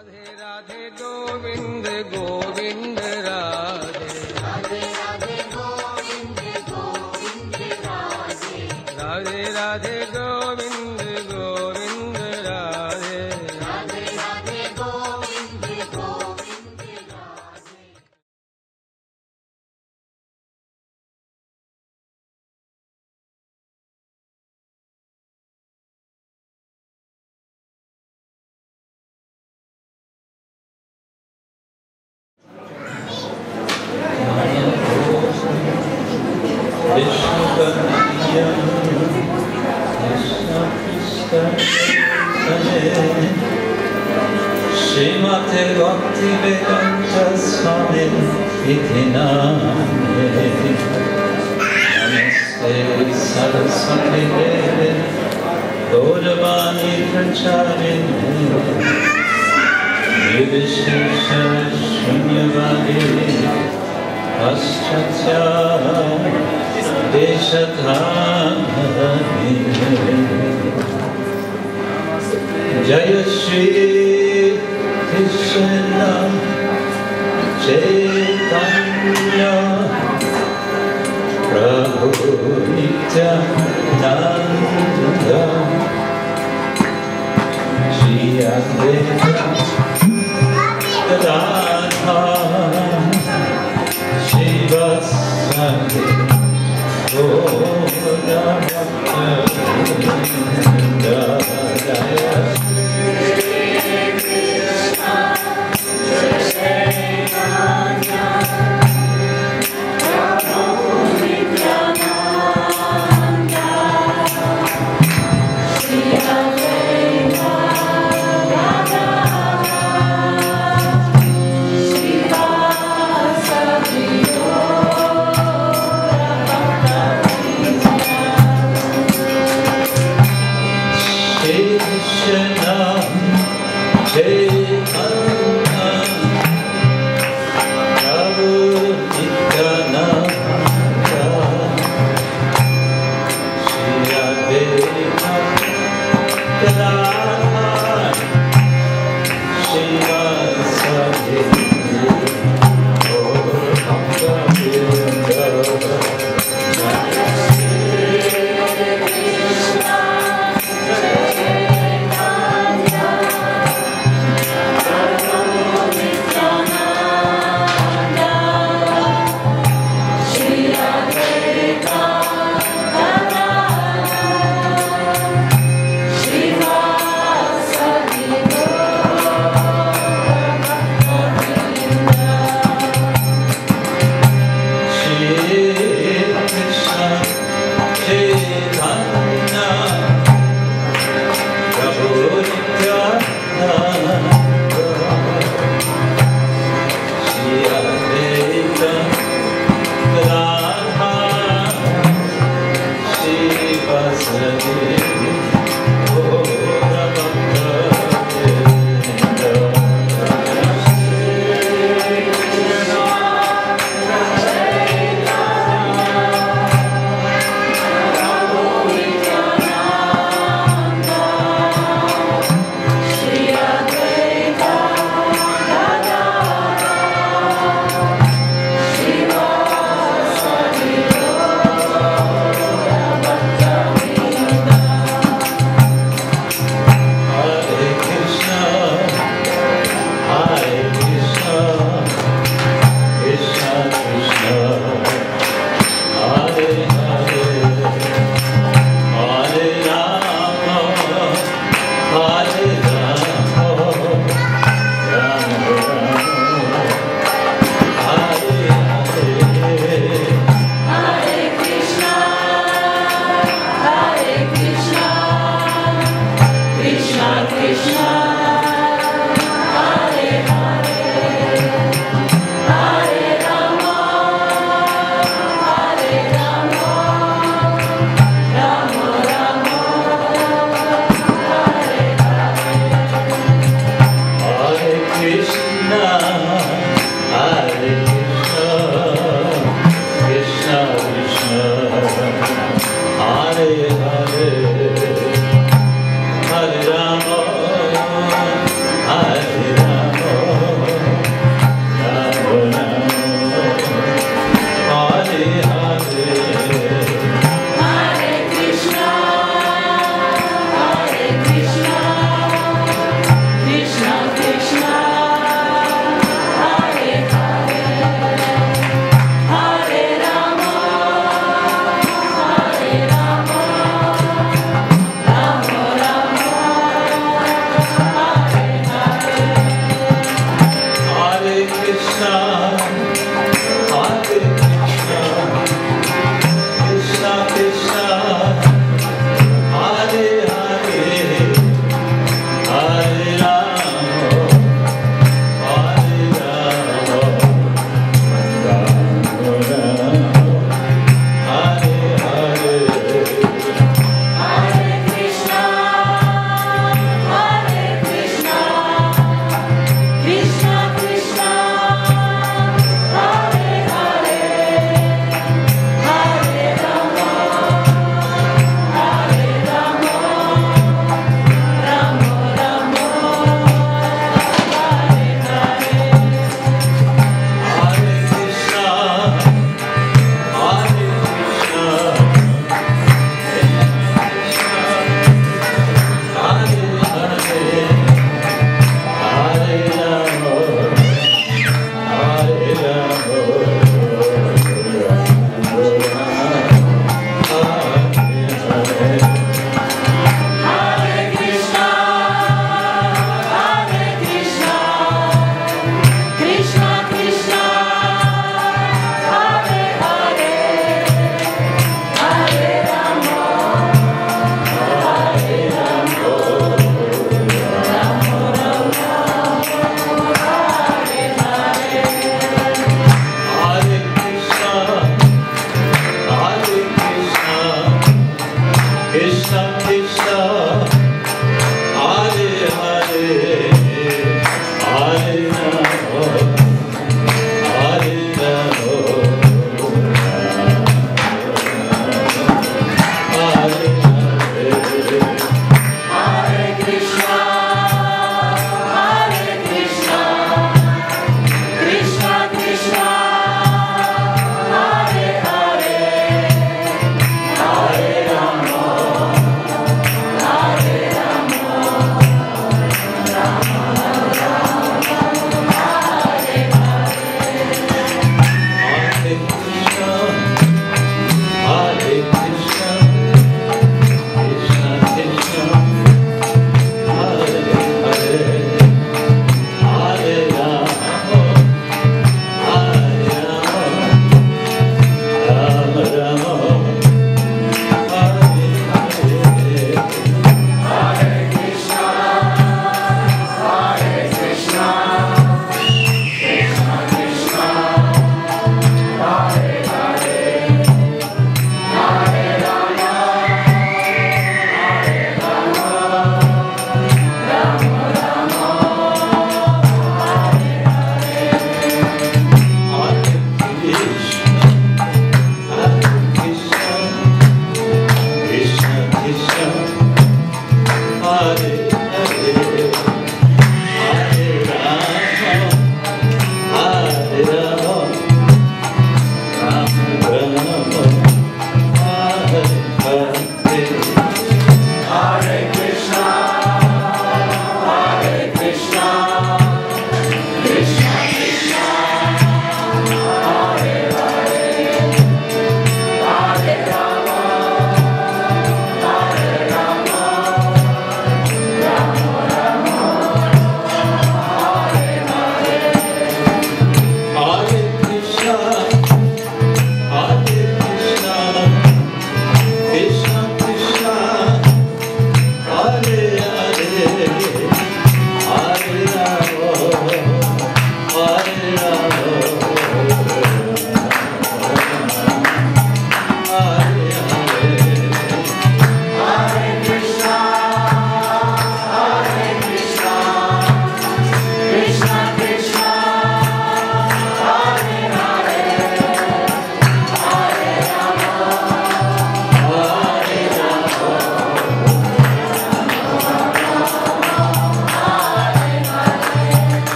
Radhe Radhe Govind Govind Radhe Radhe Radhe Govind Govind Radhe Radhe Radhe Govind Govind Radhe Radhe Radhe Govind Govind Radhe. Srimate Bhakti Vedanta Swami Iti Name Namaste Saraswati Devi Gauravani Pracharini Nirvishesha Shunyavadi Paschatya Deshatani Jaya Shri Krishna Caitanya Prabhu Nityananda Shri Advaita Gadadhara Shivasati Gora Bhakta Jaya Radha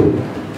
Krishna Krishna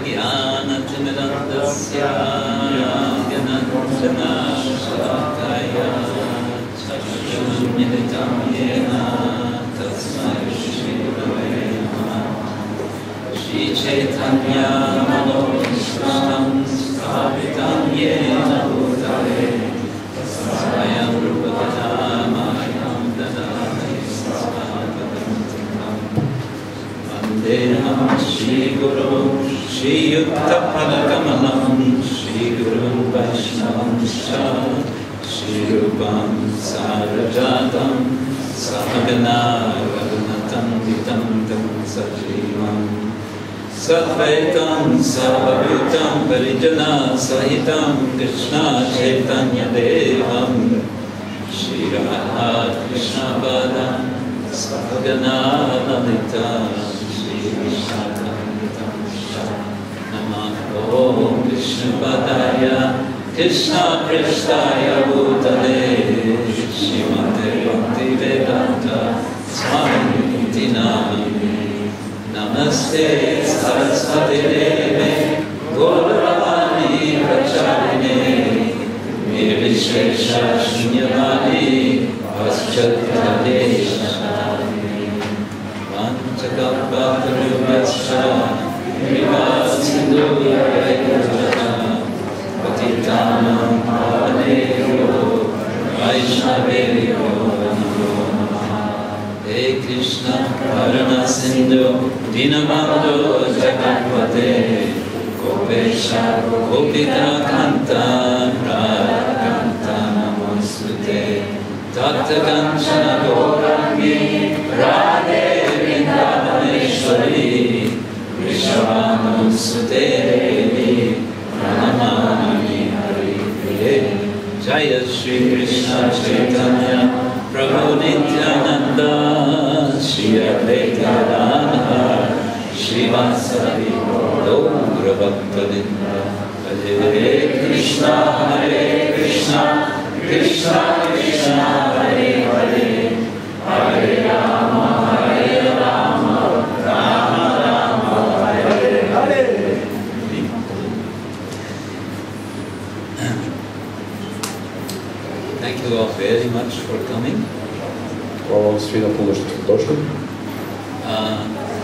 Jnanatimirandasya Gyananjana Shalakaya Chakshurmilitam Yena Tasmai Shri Gurave Namah Shri Caitanya Mahaprabhu Sthapitam Yena Bhutale Swayam Rupadanayam Dadati Svapadantikam Vandeham Shri Guru Shri Yukta Padakamalam Shri Guru Vaishnavam Cha Shri Rupam Sarajatam Sahagana Raghunatam Vitam Tam Sajivam Sadvaitam Sarvabhutam Parijana Sahitam Krsna Ksetra Devam Shri Radha Krishna Padam Sahagana Lalita Shri Vishnatam Namah Om Vishnu Padaya Krishna Prasthaya Bhutale Srimate Bhakti Vedanta Swami Namami Namaste Saraswati Deve Gauravani Pracharine Nirvishesha Shunyavani Paschatadeshani Vanchakalpatarubhyascha Kripasindhuvayavajana Patitanam Pavanebhyo Vaishnavebhyo Namo Namaha He Krishna Karuna Sindhu Dinabandhu Jagatpate Gopesha Gopika Kanta Radha Namostute Tata Kanchana Gaurangi Radhe Vrindavaneshwari Vrishabhanusute Devi Pranamami Hari Priye Jaya Shri Krishna Chaitanya Prabhu Nityananda Shri Advaita Gadadhara Shri Vasari Gaura Bhaktavinda Hare Krishna Krishna Krishna Hare Hare Hare Rama Rama Rama Hare Hare. Thank you all very much for coming. Hvala vam svima puno što ste došli.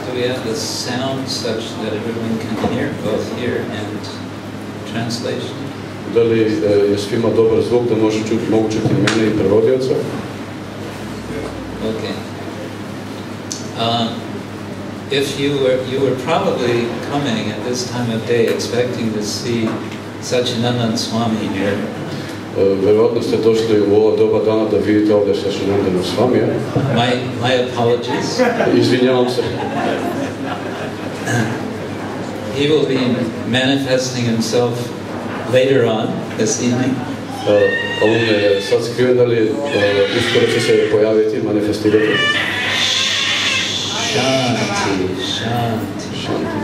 Do we have the sound such that everyone can hear, both here and translation? Da li je svima dobar zvuk da mogu čuti mene i prevodioca? Okay. If you were probably coming at this time of day expecting to see Satchidananda Swami here. Verovatno ste došli u ovo doba dana da vidite ovdje Satchidananda Swamija. My apologies. Izvinjavam se. He will be manifesting himself later on this evening. On je sad skriven, ali uskoro će se pojaviti, manifestirati. Shanti, Shanti, Shanti.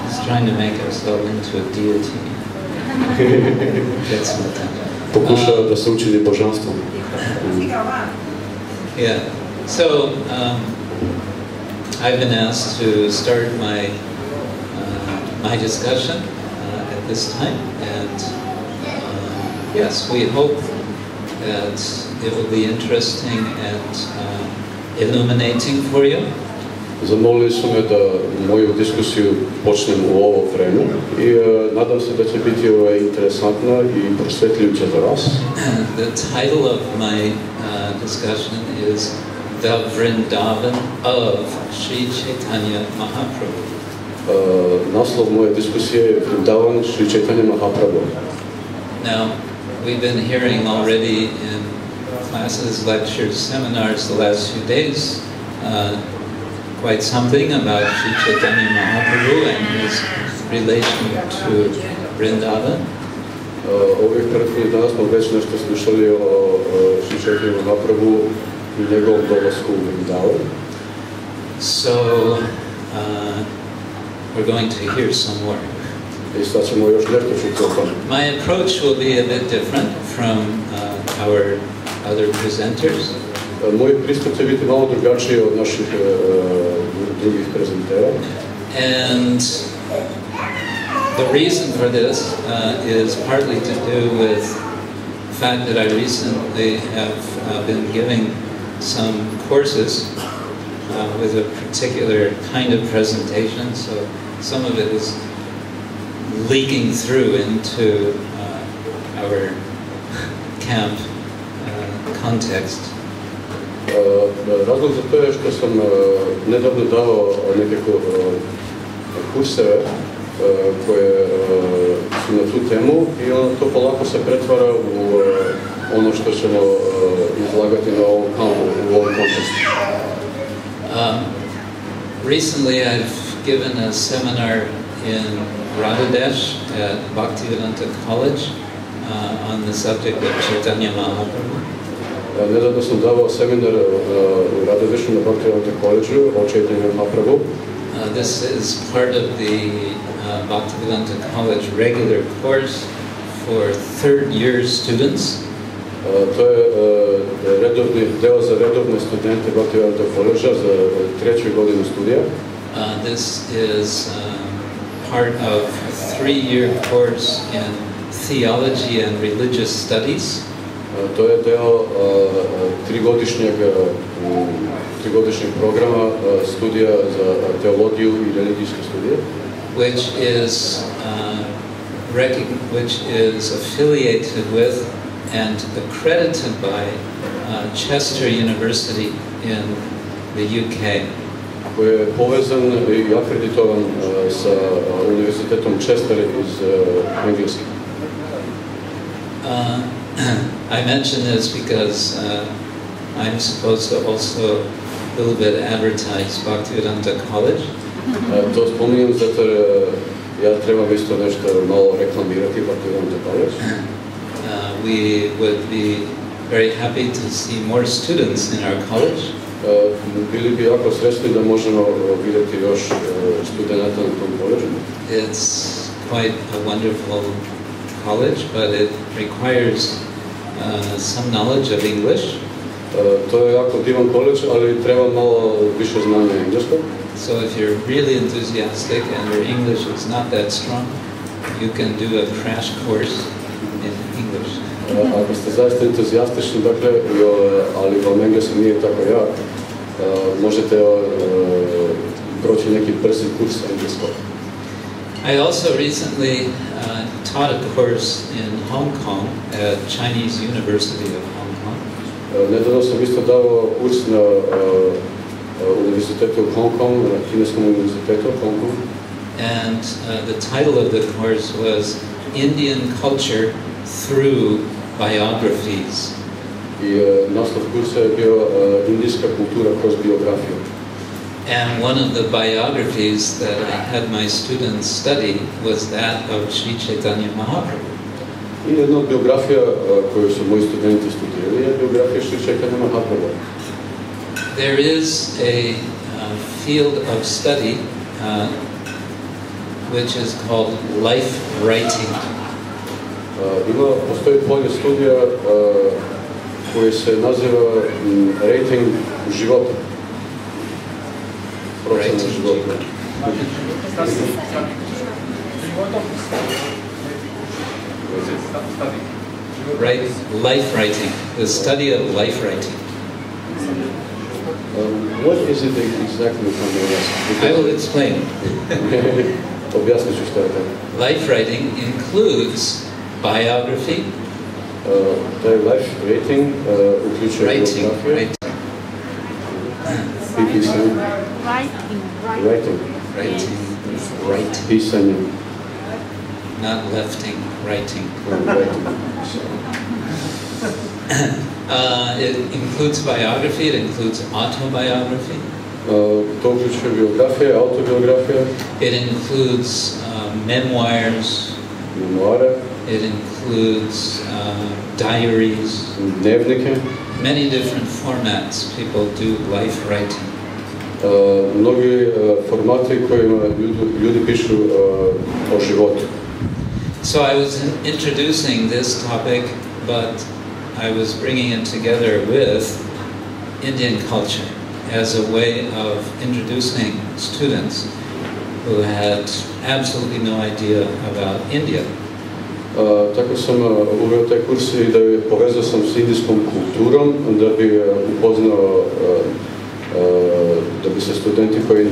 He's trying to make himself into a deity. That's what that. Pokušava da se učini božanstvom. Yeah. So I've been asked to start my discussion at this time, and yes, we hope that it will be interesting and illuminating for you. Zamolili su me da moju diskusiju počnem u ovo vreme i nadam se da će biti interesantna i prosvetljujuća za vas. The title of my discussion is The Vrindavan of Sri Caitanya Mahaprabhu. Naslov moje diskusije je Vrindavan Sri Caitanya Mahaprabhu. Now, we've been hearing already in classes, lectures, seminars the last few days quite something about Sri Caitanya Mahaprabhu and his relation to Vrindavan. Ovih prethodnih dana smo već nešto slušali o Sri Caitanya Mahaprabhu i njegovom dolasku u Vrindavan. So, we're going to hear some more. I sad ćemo još nešto čuti o tome. My approach will be a bit different from our other presenters. Moj pristup će biti malo drugačiji od naših drugih prezentera. And The reason for this is partly to do with the fact that I recently have been giving some courses with a particular kind of presentation, so some of it is leaking through into our camp context. Razlog za to je što sam nedavno dao neke kurseve koje su na tu temu i ono to polako se pretvara u ono što ćemo izlagati na ovom kampu, u ovom kontekstu. Recently I've given a seminar in Radhadesh at Bhaktivedanta College on the subject of Caitanya Mahaprabhu. Nedavno sam davao seminar u Radhadešu na Bhaktivedanta College o Caitanya Mahaprabhu. This is part of the Bhaktivedanta College regular course for third-year students. To je redovni deo za redovne studente Bhaktivedanta College za treću godinu studija. This is part of a 3-year course in theology and religious studies. To je deo trigodišnjeg programa studija za teologiju i religijske studije. Which is affiliated with and accredited by Chester University in the UK. Koji je povezan i akreditovan sa Univerzitetom Chester iz Engleske. I mention this because I'm supposed to also a little bit advertise Bhaktivedanta College. To spominjem zato ja trebam isto nešto malo reklamirati Bhaktivedanta College. We would be very happy to see more students in our college. Bili bi jako srećni da možemo vidjeti još studenata na tom koleđu. It's quite a wonderful college, but it requires some knowledge of English. To je jako divan koleđ, ali treba malo više znanja engleskog. So if you're really enthusiastic and your English is not that strong, you can do a crash course in English. Ako ste zaista entuzijastični, dakle, ali vam engleski nije tako jak, možete proći neki brzi kurs engleskog. I also recently taught a course in Hong Kong at Chinese University of Hong Kong. Nedavno sam isto dao kurs na Univerzitetu Hong Kong, na Kineskom univerzitetu Hong Kong. And the title of the course was Indian Culture Through Biographies. I naslov kursa je bio Indijska kultura kroz biografiju. And one of the biographies that I had my students study was that of Sri Caitanya Mahaprabhu. I jedna od biografija koju su moji studenti studirali je biografija Sri Caitanya Mahaprabhu. There is a field of study which is called life writing. Postoji polje studija koji se naziva rating života. Procena života. Right, life writing, the study of life writing. What is it exactly from the rest? I will explain. Objasnit ću šta je to. Life writing includes biography. Taj life rating uključuje biografiju. Writing. Pisanje. Not lefting, writing. It includes biography, it includes autobiography. To uključuje biografije, autobiografije. It includes memoirs. Memoare. It includes diaries. Dnevnike. Many different formats people do life writing. Mnogi formati kojima ljudi pišu o životu. So I was introducing this topic, but I was bringing it together with Indian culture as a way of introducing students who had absolutely no idea about India. Tako sam uveo taj kurs i da je povezao sam s indijskom kulturom, da bi upoznao, da bi se studenti koji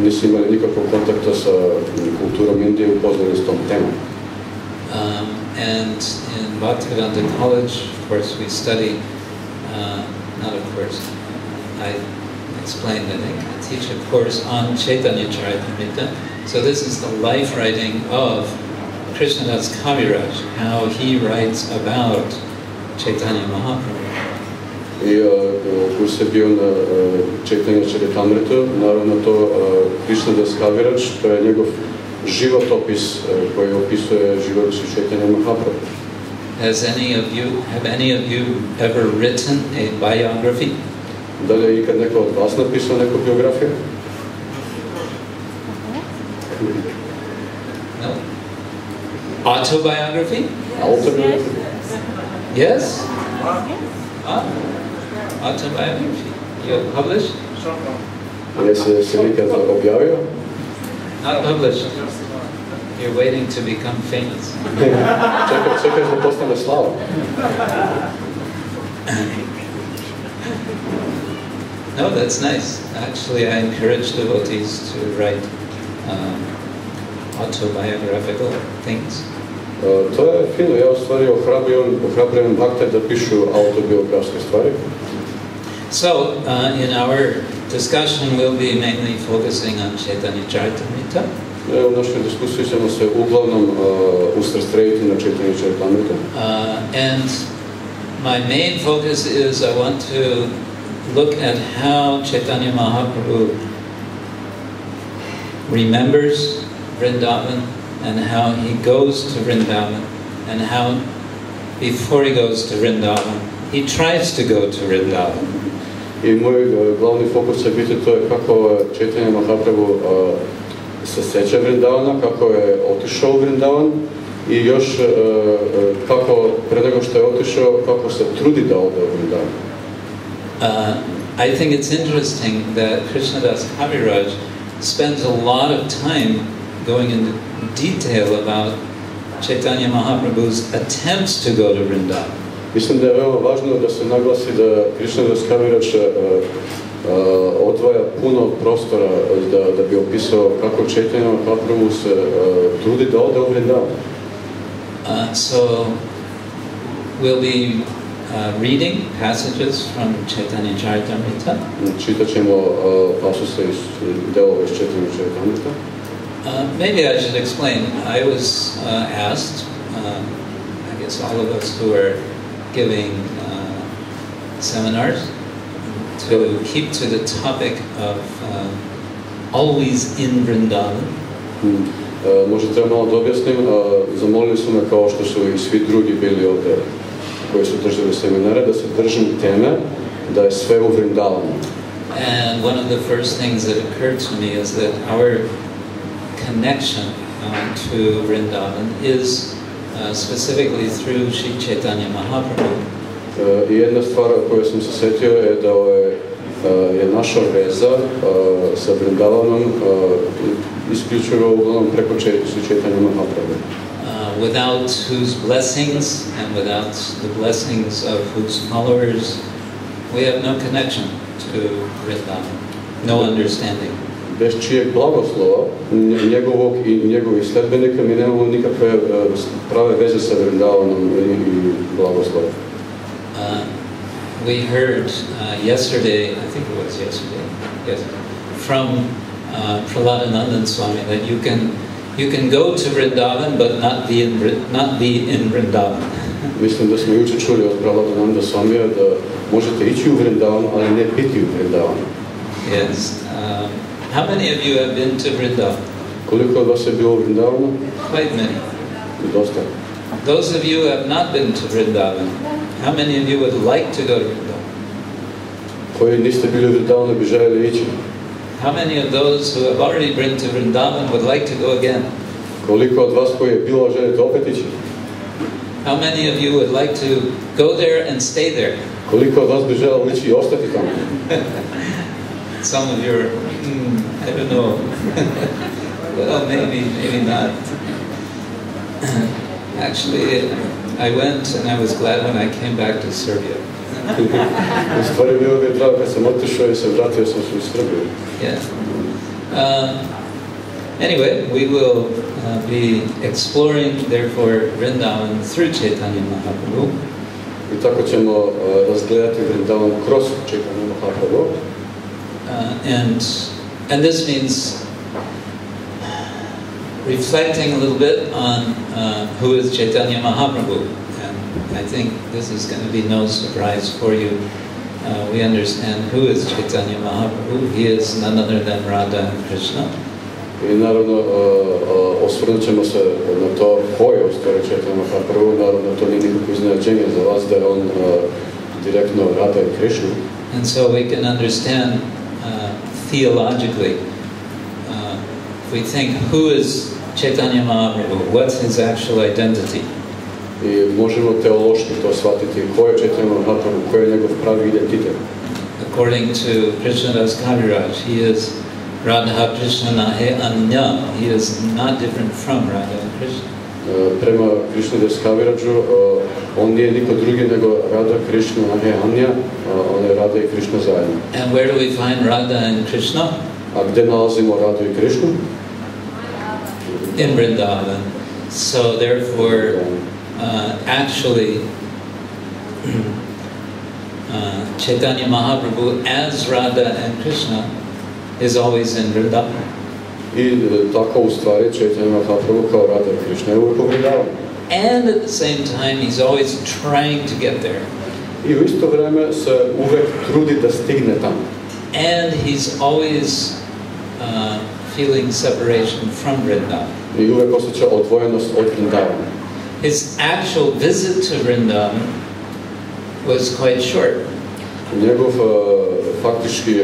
nisu imali nikakvog kontakta sa kulturom Indije upoznali s tom temom. And in Bhaktivedanta College, of course, we study, not of course, I explained, I think, I teach a course on Caitanya Charitamrita. So this is the life writing of Krsna Ksetra Prabhu, how he writes about Caitanya Mahaprabhu. I kurs je bio na Caitanya Charitamrita, naravno to Krsna Ksetra, to je njegov životopis koji opisuje život Caitanya Mahaprabhu. Have any of you ever written a biography? Da li je ikad neko od vas napisao neku biografiju? No. Autobiography? Autobiografiju? Yes? Autobiography. You published? Jesi se nikad objavio? Not published. You're waiting to become famous. Čekaš da postane slava. No, that's nice. Actually, I encourage devotees to write autobiographical things. To je fino, ja u stvari ohrabrujem bhakte da pišu autobiografske stvari. So, in our discussion, we'll be mainly focusing on Caitanya Charitamrita. U našoj diskusiji ćemo se uglavnom usredsrediti na Caitanya Charitamrita. And my main focus is I want to look at how Caitanya Mahaprabhu remembers Vrindavan and how he goes to Vrindavan and how before he goes to Vrindavan he tries to go to Vrindavan. I moj glavni fokus će biti to je kako Caitanya Mahaprabhu se sjeća Vrindavana, kako je otišao u Vrindavan i još kako pre nego što je otišao, kako se trudi da ode u Vrindavan. I think it's interesting that Krsna Ksetra spends a lot of time going into detail about Caitanya Mahaprabhu's attempts to go to Vrindavan. Mislim da je veoma važno da se naglasi da Krsna Ksetra odvaja puno prostora da bi opisao kako Caitanya Mahaprabhu se trudi da ode u Vrindavan. So we'll be reading passages from Caitanya Charitamrita. Čitat ćemo pasuse iz delova iz Caitanya Charitamrita. Maybe I should explain. I was asked, I guess all of us who are giving seminars, to keep to the topic of always in Vrindavan. Možda treba malo da objasnim, zamolili su me kao što su i svi drugi bili ovdje koji su držali seminare, da se držim teme da je sve u Vrindavanu. And one of the first things that occurred to me is that our connection to Vrindavan is specifically through Sri Caitanya Mahaprabhu. I jedna stvar koju sam se setio je da je naša veza sa Vrindavanom isključivo uglavnom preko Sri Caitanya Mahaprabhu. Without whose blessings and without the blessings of whose followers, we have no connection to Vrindavan, no understanding. Bez čijeg blagoslova, njegovog i njegovih sledbenika, mi nemamo nikakve prave veze sa Vrindavanom i blagoslova. We heard yesterday, I think it was yesterday, yes, from Prahladananda Swami that you can go to Vrindavan but not be in Vrindavan. Mislim da smo jučer čuli od Prahladananda Swamija da možete ići u Vrindavan, ali ne biti u Vrindavanu. Yes. How many of you have been to Vrindavan? Koliko od vas je bilo u Vrindavanu? Quite many. Dosta. Those of you who have not been to Vrindavan, how many of you would like to go to Vrindavan? Koji niste bili u Vrindavanu bi željeli ići? How many of those who have already been to Vrindavan would like to go again? Koliko od vas koji je bilo želite opet ići? How many of you would like to go there and stay there? Koliko od vas bi želeli ići i ostati tamo? Some of you are, I don't know. Well, maybe not. Actually, I went and I was glad when I came back to Serbia. U stvari bilo bi drago kad sam otišao I vratio sam se u Srbiju. Yeah. Anyway, we will be exploring, therefore, Vrindavan through Caitanya Mahaprabhu. I tako ćemo razgledati Vrindavan kroz Caitanya Mahaprabhu. And this means reflecting a little bit on who is Caitanya Mahaprabhu. And I think this is going to be no surprise for you. We understand who is Caitanya Mahaprabhu. He is none other than Radha and Krishna. I naravno osvrnut ćemo se na to ko je u stvari Caitanya Mahaprabhu. Naravno to nije nikakvo iznenađenje za vas da je on direktno Radha I Krishna. And so we can understand theologically, if we think who is Caitanya Mahaprabhu, what's his actual identity? I možemo teološki to shvatiti ko je Caitanya Mahaprabhu, ko je njegov pravi identitet. According to Krishnadas Kaviraj, he is Radha Krishna Nahe Anya. He is not different from Radha and Krishna. Prema Krishnadas Kaviraju, on nije niko drugi nego Radha Krishna Nahe Anya, on je Radha I Krishna zajedno. And where do we find Radha and Krishna? A gde nalazimo Radhu I Krishnu? In Vrindavan. So therefore, actually, Caitanya Mahaprabhu as Radha and Krishna is always in Vrindavan. I tako u stvari Caitanya Mahaprabhu kao Radha I Krishna je uvijek u Vrindavanu. And at the same time, he's always trying to get there. I u isto vreme se uvijek trudi da stigne tamo. And he's always feeling separation from Vrindavan. I uvijek osjeća odvojenost od Vrindavana. His actual visit to Vrindavan was quite short. Njegov faktički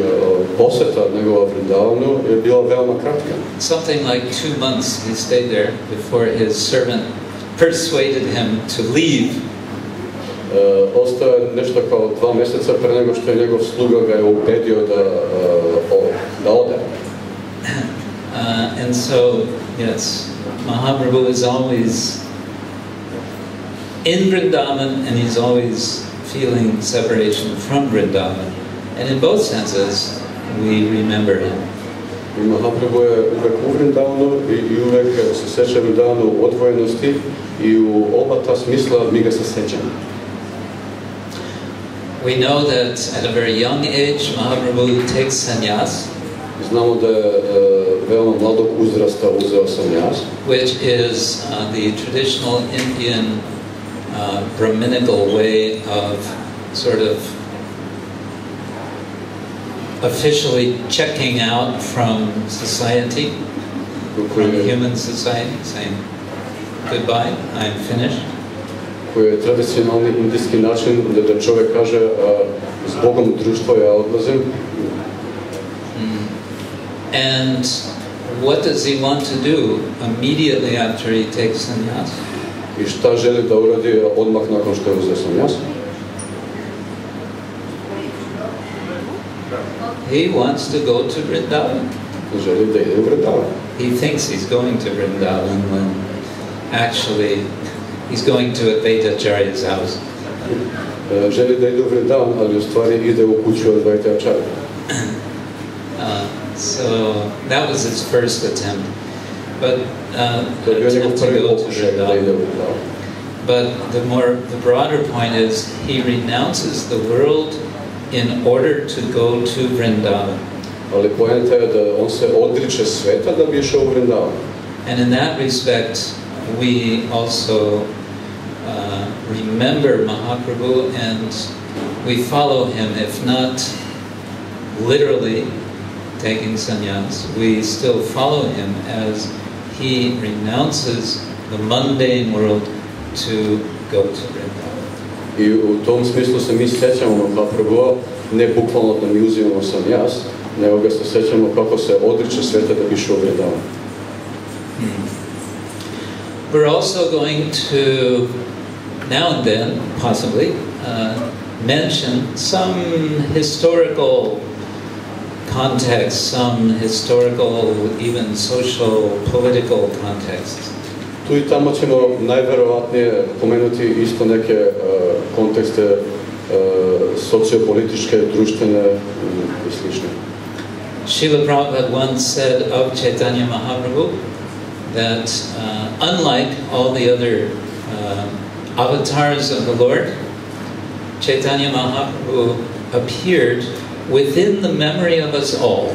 poseta njegova Vrindavanu je bila veoma kratka. Something like 2 months he stayed there before his servant persuaded him to leave. Ostao je nešto kao 2 mjeseca pre nego što je njegov sluga ga je ubedio da ode. And so, yes, Mahaprabhu is always in Vrindavan and he's always feeling separation from Vrindavan. And in both senses, we remember him. I Mahaprabhu je uvek u Vrindavanu I uvek se seća Vrindavanu u odvojenosti I u oba ta smisla mi ga se sećamo. We know that at a very young age, Mahaprabhu takes sannyas. Znamo da je veoma mladog uzrasta uzeo sannyas. Which is the traditional Indian Brahminical way of sort of officially checking out from society, from human society, saying goodbye, I'm finished. Koji je tradicionalni indijski način da čovjek kaže s Bogom društvo ja odlazim. And what does he want to do immediately after he takes sannyas? I šta želi da uradi odmah nakon što je uzeo sannyas? He wants to go to Vrindavan. Želi da ide u Vrindavan. He thinks he's going to Vrindavan when actually he's going to Advaitacharya's house. Želi da ide u Vrindavan, ali u stvari ide u kuću Advaitacharya. So that was his first attempt. But attempt to go to Vrindavan. But the broader point is he renounces the world in order to go to Vrindavan. Ali poenta je da on se odriče sveta da bi išao u Vrindavan. And in that respect, we also remember Mahaprabhu and we follow him, if not literally taking sannyas, we still follow him as he renounces the mundane world to go to Vrindavan. I u tom smislu se mi sjećamo Mahaprabhu, ne bukvalno da mi uzimamo sannyas, nego ga se sjećamo kako se odriče sveta da bi išao u Vrindavan. We're also going to, now and then, possibly, mention some historical context, some historical, even social, political context. Tu i tamo ćemo najverovatnije pomenuti isto neke kontekste sociopolitičke, društvene i slične. Srila Prabhupada once said of Caitanya Mahaprabhu that unlike all the other avatars of the Lord, Caitanya Mahaprabhu appeared within the memory of us all.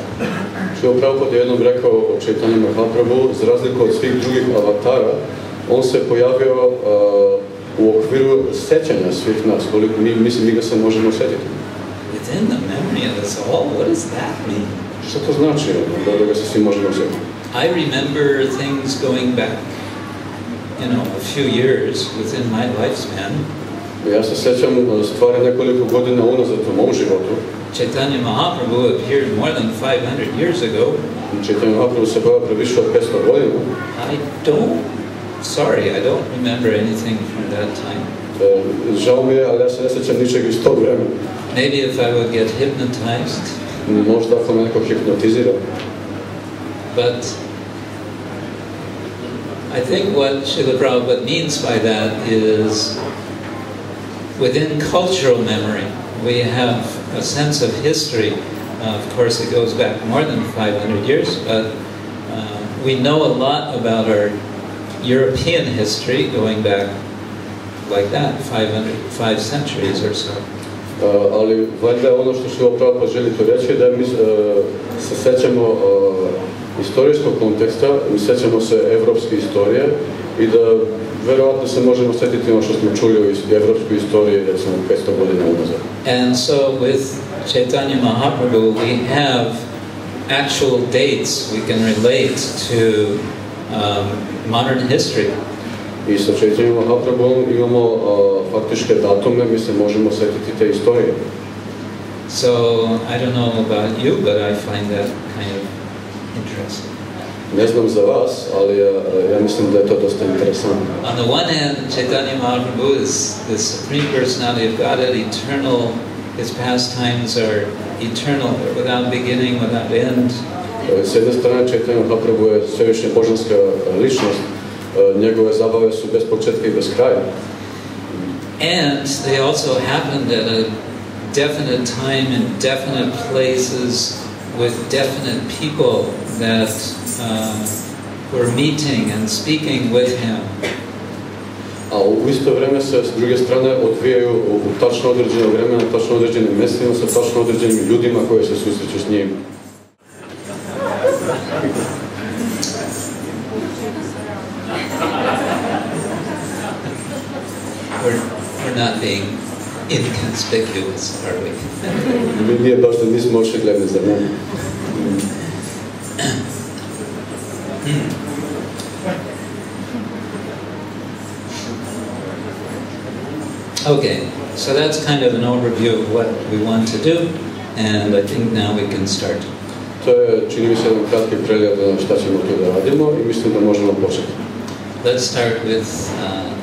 Srila Prabhupada jednom rekao o Caitanya Mahaprabhu, za razliku od svih drugih avatara, on se pojavio u okviru sećanja svih nas, koliko mi ga se možemo setiti. Within the memory of us all? What does that mean? Što to znači, da ga se svi možemo setiti? I remember things going back, a few years within my lifespan. Ja se sećam stvari nekoliko godina unazad u mom životu. Caitanya Mahaprabhu appeared more than 500 years ago. Caitanya Mahaprabhu se pojavio pre više od 500 godina. I don't remember anything from that time. Žao mi je, ali ja se ne sećam ničeg iz tog vremena. Maybe if I would get hypnotized. Možda ako me neko hipnotizira. But I think what Srila Prabhupada means by that is within cultural memory, we have a sense of history. Of course, it goes back more than 500 years, but we know a lot about our European history going back like that, 5 centuries or so. Ali valjda ono što Srila Prabhupada želi to reći je da mi se sećamo istorijskog konteksta, mi sećamo se evropske istorije i da verovatno se možemo setiti ono što smo čuli o evropskoj istoriji recimo 500 godina unazad. And so with Caitanya Mahaprabhu we have actual dates we can relate to modern history. I sa Caitanya Mahaprabhom imamo faktičke datume, mi se možemo setiti te istorije. So I don't know about you, but I find that kind of interesting. Ne znam za vas, ali ja mislim da je to dosta interesantno. On the one hand, Caitanya Mahaprabhu is the Supreme Personality of Godhead, eternal. His pastimes are eternal, without beginning, without end. S jedne strane, Caitanya Mahaprabhu je svevišnja božanska ličnost. Njegove zabave su bez početka i bez kraja. And they also happened at a definite time in definite places with definite people that were meeting and speaking with him. A u isto vreme se s druge strane odvijaju u tačno određeno vreme, na tačno određenim mjestima, sa tačno određenim ljudima koji se susreću s njim. We're not being inconspicuous, are we? Mi nije baš da nismo očigledni za mene. Okay, so that's kind of an overview of what we want to do, and I think now we can start. To je, čini mi se, jedan kratki pregled na šta ćemo tu da radimo i mislim da možemo početi. Let's start with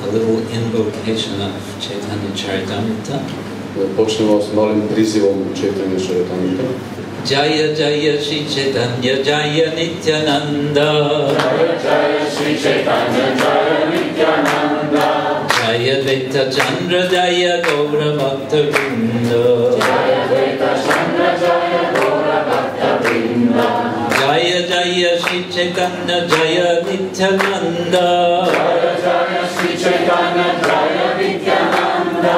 a little invocation of Caitanya Charitamrita. Počnemo s malim prizivom Caitanya Charitamrita. Jaya Jaya Shri Caitanya Jaya Nityananda. Jaya Jaya Shri Caitanya Jaya Nityananda. Jaya Dvaita Chandra Jaya Gaura Bhakta Vrinda. Jaya Dvaita Chandra Jaya Gaura Bhakta Vrinda. Jaya Jaya Shri Caitanya Jaya Nityananda. Jaya Jaya Shri Caitanya Jaya Nityananda.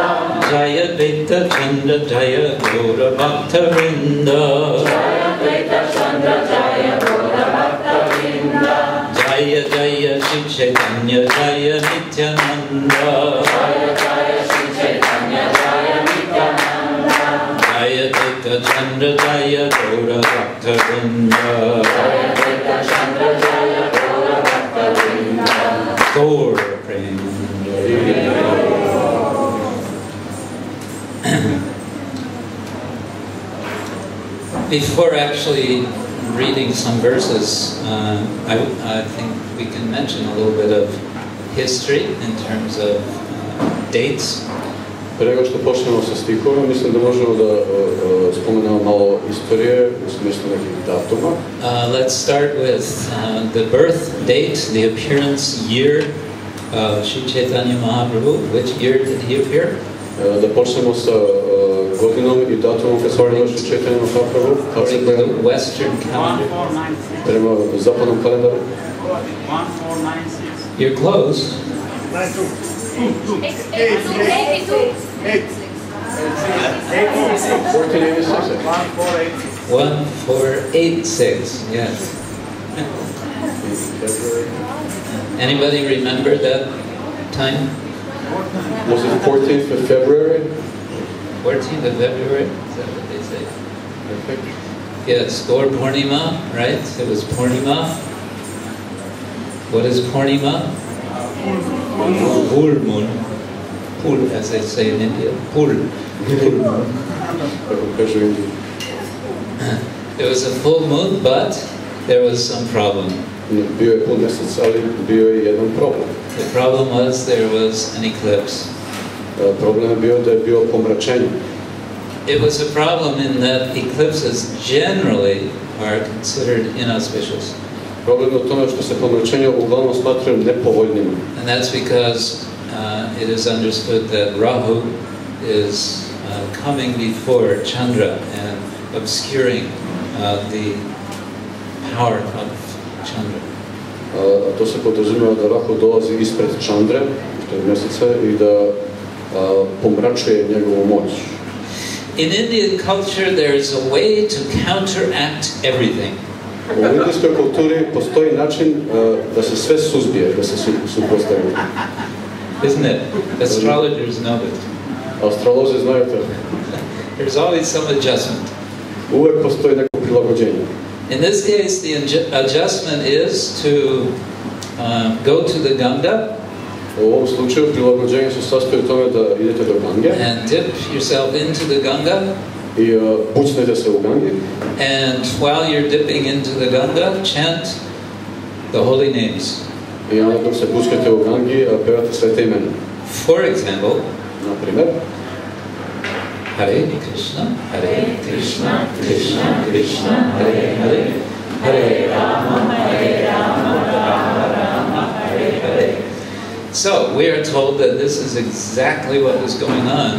Jaya Dvaita Chandra Jaya Gaura Bhakta Vrinda. Jaya Dvaita Chandra Jaya Gaura Bhakta Vrinda. Jaya Jaya Shri Caitanya Jaya Nityananda. Jaya Jaya Shri Caitanya Jaya Nityananda. Jaya Dvaita Chandra Jaya Gaura Bhakta Vrinda. Jaya Dvaita Chandra Jaya Gaura Bhakta Vrinda. Gaura Prema. Before actually reading some verses, I think we can mention a little bit of history in terms of dates. Pre nego što počnemo sa stihovima, mislim da možemo da spomenemo malo istorije u smislu nekih datuma. Let's start with the birth date, the appearance year of Sri Caitanya Mahaprabhu. Which year did he appear? Da počnemo sa godinom i datumom kad se pojavio Sri Caitanya Mahaprabhu. According to the Western calendar. Prema zapadnom kalendaru. 1496. You're close. 1486, yes. Anybody remember that time? Was it 14th of February? 14th of February? Is that what they say? Yes, or Purnima, right? It was Purnima. What is Purnima? Full moon. Full, as they say in India. Full. It was a full moon, but there was some problem. Bio je pun mjesec, ali bio je jedan problem. The problem was there was an eclipse. Problem je bio da je bio pomračenje. It was a problem in that eclipses generally are considered inauspicious. Problem je u tome što se pomračenja uglavnom smatraju nepovoljnima. And that's because it is understood that Rahu is coming before Chandra and obscuring the power of Chandra. To se podrazumijeva da Rahu dolazi ispred Čandre, što je mjeseca, i da pomračuje njegovu moć. In Indian culture there is a way to counteract everything. U indijskoj kulturi postoji način da se sve suzbije, da se suprotstavi. Isn't it? Astrologers know it. Astrolozi znaju to. There's always some adjustment. Uvek postoji neko prilagođenje. In this case, the adjustment is to go to the Ganga. U ovom slučaju prilagođenje se sastoji u tome da idete do Gange. And dip yourself into the Ganga. I pucnete se u Gangi. And while you're dipping into the Ganga, chant the holy names. I onda dok se puckate u Gangi, pevate svete imena. For example, na primjer, Hare Krishna, Krishna Krishna, Hare Hare, Hare Rama, Rama Rama, Hare Hare. So we are told that this is exactly what was going on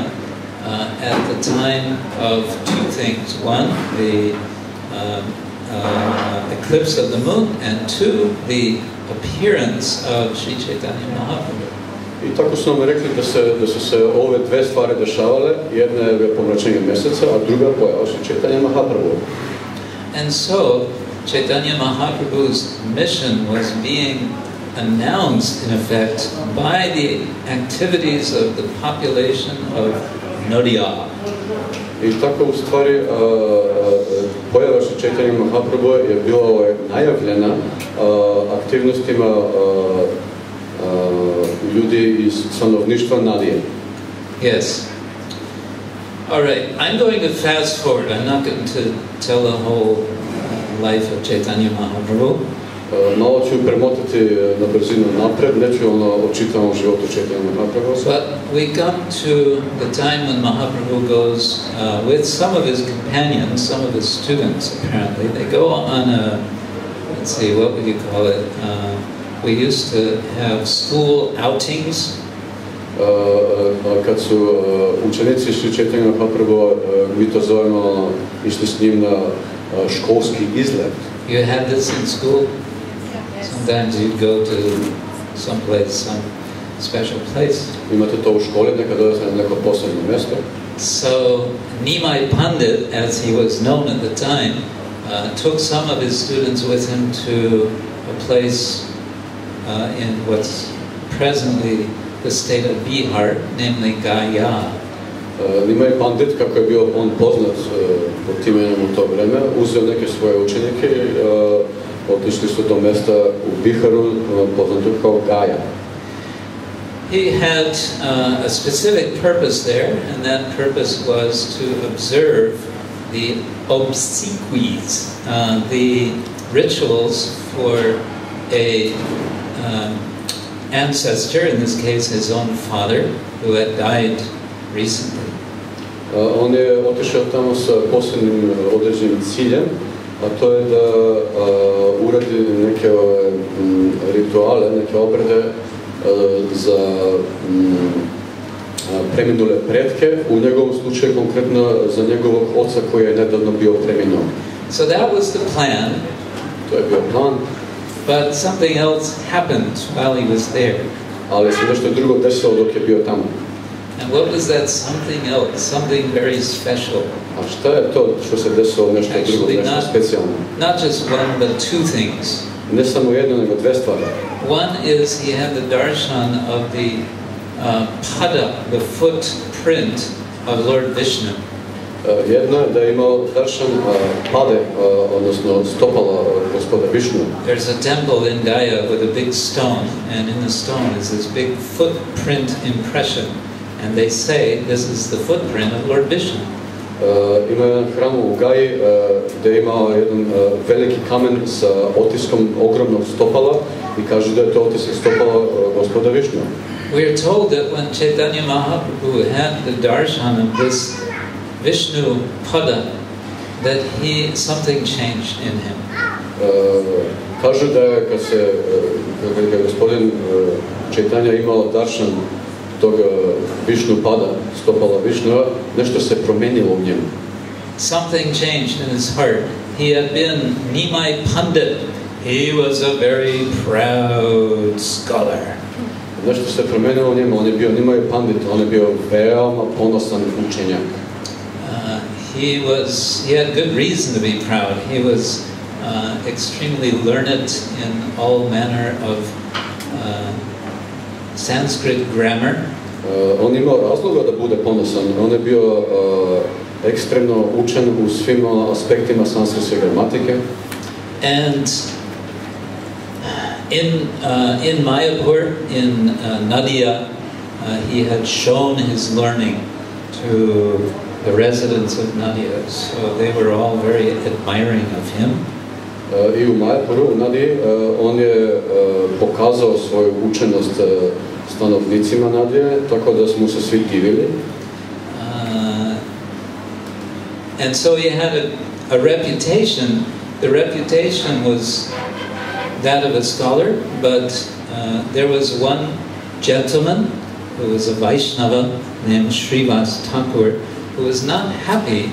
at the time of two things. One, the eclipse of the moon, and two, the appearance of Sri Caitanya Mahaprabhu. I tako su nam rekli da su se ove dve stvari dešavale, jedna je pomračenje mjeseca, a druga pojava Sri Caitanya Mahaprabhu. And so, Caitanya Mahaprabhu's mission was being announced, in effect, by the activities of the population of Nodia. I tako u stvari pojava Sri Caitanya Mahaprabhu je bila najavljena aktivnostima ljudi iz stanovništva Nadije. Yes. All right. I'm going to fast forward. I'm not going to tell the whole life of Caitanya Mahaprabhu. Malo ću premotati na brzinu napred, neću o čitavom životu Caitanya Mahaprabhu. But we come to the time when Mahaprabhu goes with some of his companions, some of his students apparently. They go on a, let's see, what would you call it? We used to have school outings. Kad su učenici Sri Caitanya Mahaprabhu, mi to zovemo, išli s njim na školski izlet. You had this in school? Sometimes you'd go to some place, some special place. Imate to u školi, nekad odete na neko posebno mjesto. So Nimai Pandit, as he was known at the time, took some of his students with him to a place in what's presently the state of Bihar, namely Gaya. Nimai Pandit, kako je bio on poznat pod tim imenom u to vreme, uzeo neke svoje učenike i otišli su do mjesta u Biharu, poznato kao Gaya. He had a specific purpose there, and that purpose was to observe the obsequies, the rituals for a ancestor, in this case his own father, who had died recently. On je otišao tamo sa posebnim određenim ciljem, a to je da uradi neke rituale, neke obrede za preminule pretke, u njegovom slučaju konkretno za njegovog oca koji je nedavno bio preminuo. So that was the plan. To je bio plan. But something else happened while he was there. Ali se nešto drugo desilo dok je bio tamo. And what was that something else? Something very special. A šta je to što se desilo nešto drugo, nešto specijalno? Not just one, but two things. Ne samo jedno, nego dve stvari. One is he had the darshan of the pada, the footprint of Lord Vishnu. Jedno je da je imao darshan pade, odnosno stopala gospoda Višnu. There's a temple in Gaya with a big stone, and in the stone is this big footprint impression. And they say this is the footprint of Lord Vishnu. Ima jedan hram u Gaji gdje je imao jedan veliki kamen sa otiskom ogromnog stopala i kažu da je to otisak stopala gospoda Višnu. We are told that when Caitanya Mahaprabhu had the darshan of this Vishnu pada, that something changed in him. Kažu da je kad je gospodin Caitanya imao darshan tog Višnu pada, stopala Višnua, nešto se promenilo u njemu. Something changed in his heart. He had been Nimai Pandit. He was a very proud scholar. Nešto se promenilo u njemu, on je bio Nimai Pandit, on je bio veoma ponosan učenjak. He had good reason to be proud. He was extremely learned in all manner of Sanskrit grammar. On imao razloga da bude ponosan. On je bio ekstremno učen u svim aspektima sanskritske gramatike. And in Mayapur, in Nadia, he had shown his learning to the residents of Nadia, so they were all very admiring of him. I u Mayapuru, u Nadiji, on je pokazao svoju učenost stanovnicima Nadije, tako da smo se svi divili. And so he had a reputation. The reputation was that of a scholar, but there was one gentleman who was a Vaishnava named Srivas Thakur, who was not happy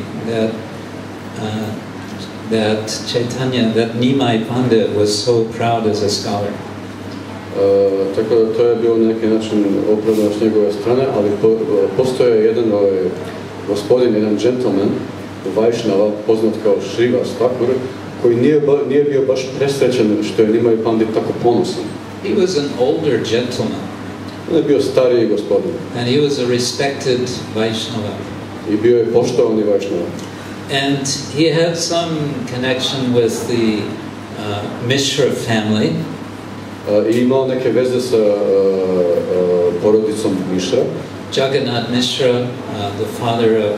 that Caitanya, that Nimai Pandit was so proud as a scholar. Tako da to je bio na neki način opravdano s njegove strane, ali postoje jedan gospodin, jedan gentleman, Vaishnava, poznat kao Srivas Thakur, koji nije bio baš presrećen što je Nimai Pandit tako ponosan. He was an older gentleman. On je bio stariji gospodin. And he was a respected Vaishnava. I bio je poštovani Vaishnava. And he had some connection with the Mishra family. I imao neke veze sa porodicom Mishra. Jagannath Mishra, the father of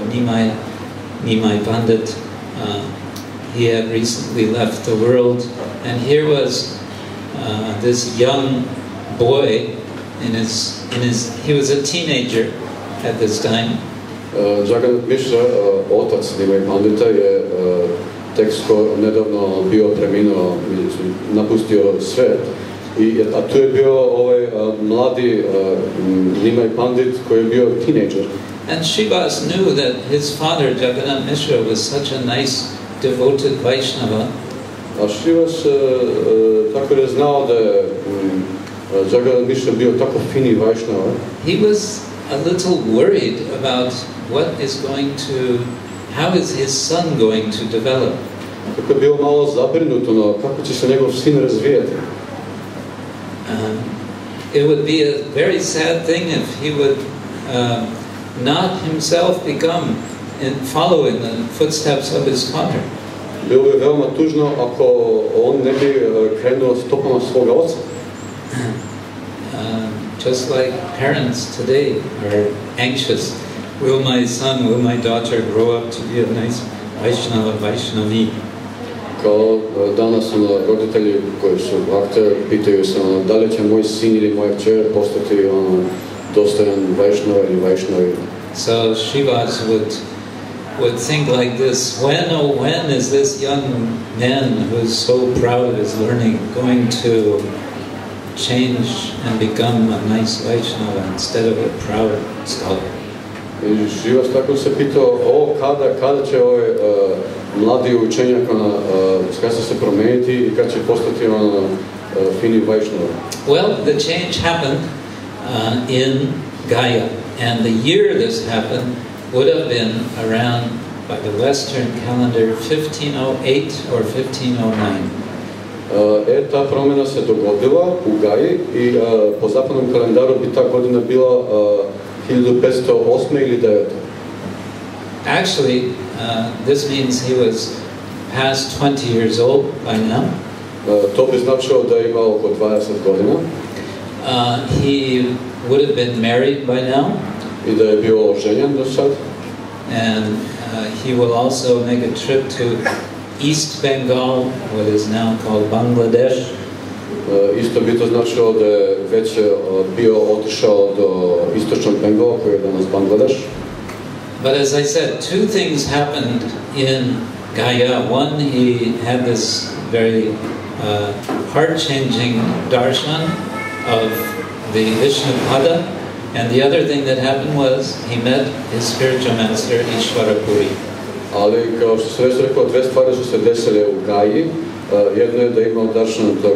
Nimai Pandit, he had recently left the world, and here was this young boy he was a teenager at this time. Jagannath Mishra, otac Nimai Pandita, je tek nedavno bio preminuo, napustio svet. A tu je bio ovaj mladi Nimai Pandit koji je bio teenager. And Srivas knew that his father, Jagannath Mishra, was such a nice, devoted Vaishnava. A Srivas tako je znao da je Jagannath Mishra bio tako fini Vaishnava. He was a little worried about how is his son going to develop. Tako je bio malo zabrinut, kako će se njegov sin razvijati. It would be a very sad thing if he would not himself follow in the footsteps of his father. Bilo bi veoma tužno ako on ne bi krenuo stopama svoga oca. Just like parents today are anxious, will my son, will my daughter grow up to be a nice Vaishnava, Vaishnavi? Kao danas roditelji koji su akter pitaju se da li će moj sin ili moja kćer postati dostojan Vaishnava ili Vaishnavi. So Shivas would think like this: when, oh when, is this young man who's so proud of his learning going to change and become a nice Vaishnava instead of a proud scholar? I Šivas tako se pitao, kada će ovaj mladi učenjak kada će se promijeniti i kada će postati fini Vaishnava. Well, the change happened in Gaya, and the year this happened would have been around, by the Western calendar, 1508 or 1509. Ta promjena se dogodila u Gaji i po zapadnom kalendaru bi ta godina bila 1508 ili 9. Actually, this means he was past 20 years old by now. To bi značilo da je imao oko 20 godina. He would have been married by now. I da je bio oženjen do sad. And he will also make a trip to East Bengal, what is now called Bangladesh. Isto bi to značilo da je već bio otišao do istočnog Bengala, koji je danas Bangladeš. But as I said, two things happened in Gaya. One, he had this very heart-changing darshan of the Vishnupada, and the other thing that happened was he met his spiritual master, Ishvara Puri. Ali, kao što se već rekao, dve stvari su se desile u Gaji. Jedno je da je imao darshan tog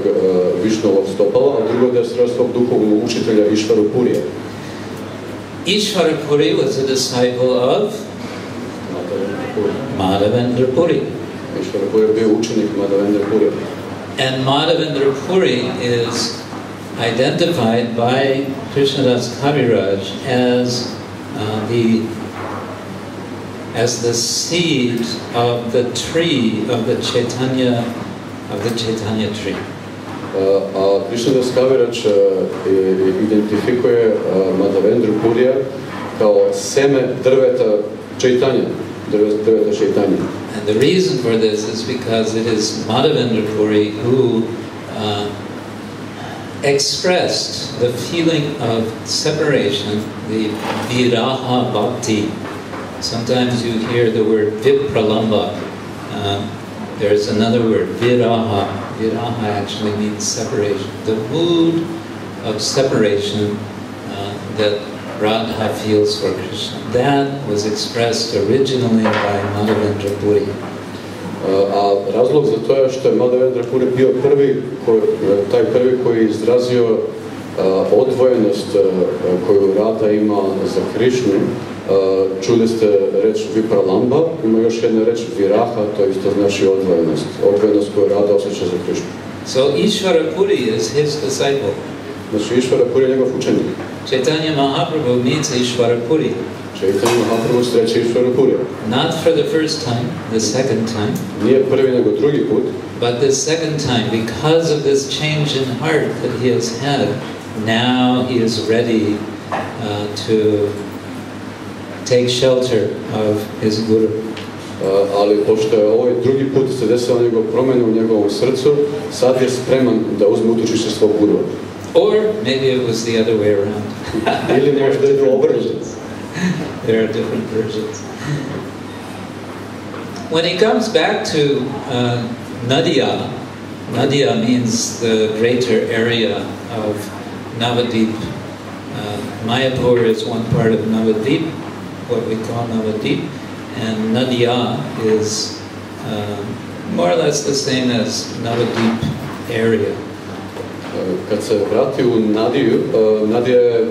Višnovog stopala, a drugo da je sreo svog duhovnog učitelja Ishvara Purija. Ishvara Puri was a disciple of Madhavendra Puri. Ishvara Puri je bio učenik Madhavendra Purija. And Madhavendra Puri is identified by Krishnadas Kaviraj as the seed of the tree of the Caitanya tree. A Krishnadas Kaviraj identifikuje Madhavendra Purija kao seme drveta Caitanya, drveta Caitanya. And the reason for this is because it is Madhavendra Puri who expressed the feeling of separation, the viraha bhakti. Sometimes you hear the word vipralamba. There's another word, viraha. Viraha actually means separation. The mood of separation that Radha feels for Krishna. That was expressed originally by Madhavendra Puri. A razlog za to je što je Madhavendra Puri bio taj prvi koji je izrazio odvojenost koju Radha ima za Krišnu. Čuli ste reč vipralamba, ima još jedna reč viraha, to isto znači odvojenost. Odvojenost koju Radha osjeća za Krišnu. So Ishvara Puri is his disciple. Znači Ishvara Puri je njegov učenik. Caitanya Mahaprabhu meets Ishvara Puri. Caitanya Mahaprabhu sreće Ishvara Puri. Not for the first time, the second time. Nije prvi nego drugi put. But the second time, because of this change in heart that he has had, now he is ready to take shelter of his guru. Ali pošto je ovaj drugi put se desila njegov promjena u njegovom srcu, sad je spreman da uzme utočište svog gurua. Or maybe it was the other way around. Ili možda je to obrnuto. There are different versions. When he comes back to Nadia, Nadia means the greater area of Navadip. Mayapur is one part of Navadip, what we call Navadip, and Nadia is more or less the same as Navadip area. Kad se vrati u Nadiju, Nadija je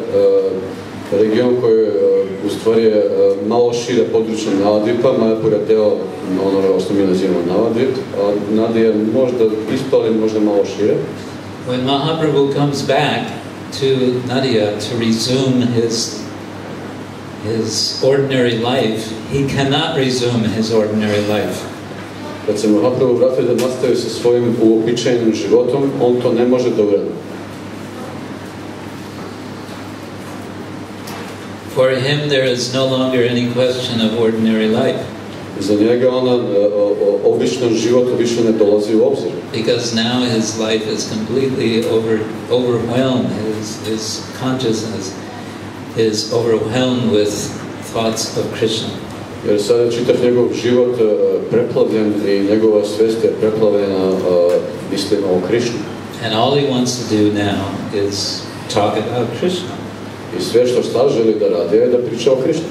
region koji u stvari je malo šire područje Navadipa, Mayapur je deo onoga što mi nazivamo Navadip, a Nadija je možda isto, ali možda malo šire. When Mahaprabhu comes back to Nadia to resume his ordinary life, he cannot resume his ordinary life. Kad se Mahaprabhu vrati da nastavi sa svojim uobičajenim životom, on to ne može da uradi. For him, there is no longer any question of ordinary life. Za njega običan život više ne dolazi u obzir. Because now his life is completely overwhelmed. His consciousness is overwhelmed with thoughts of Krishna. Jer sada je čitav njegov život preplavljen i njegova svest je preplavljena mislima o Krišnu. And all he wants to do now is talk about Krishna. I sve što sad želi da radi je da priča o Krišnu.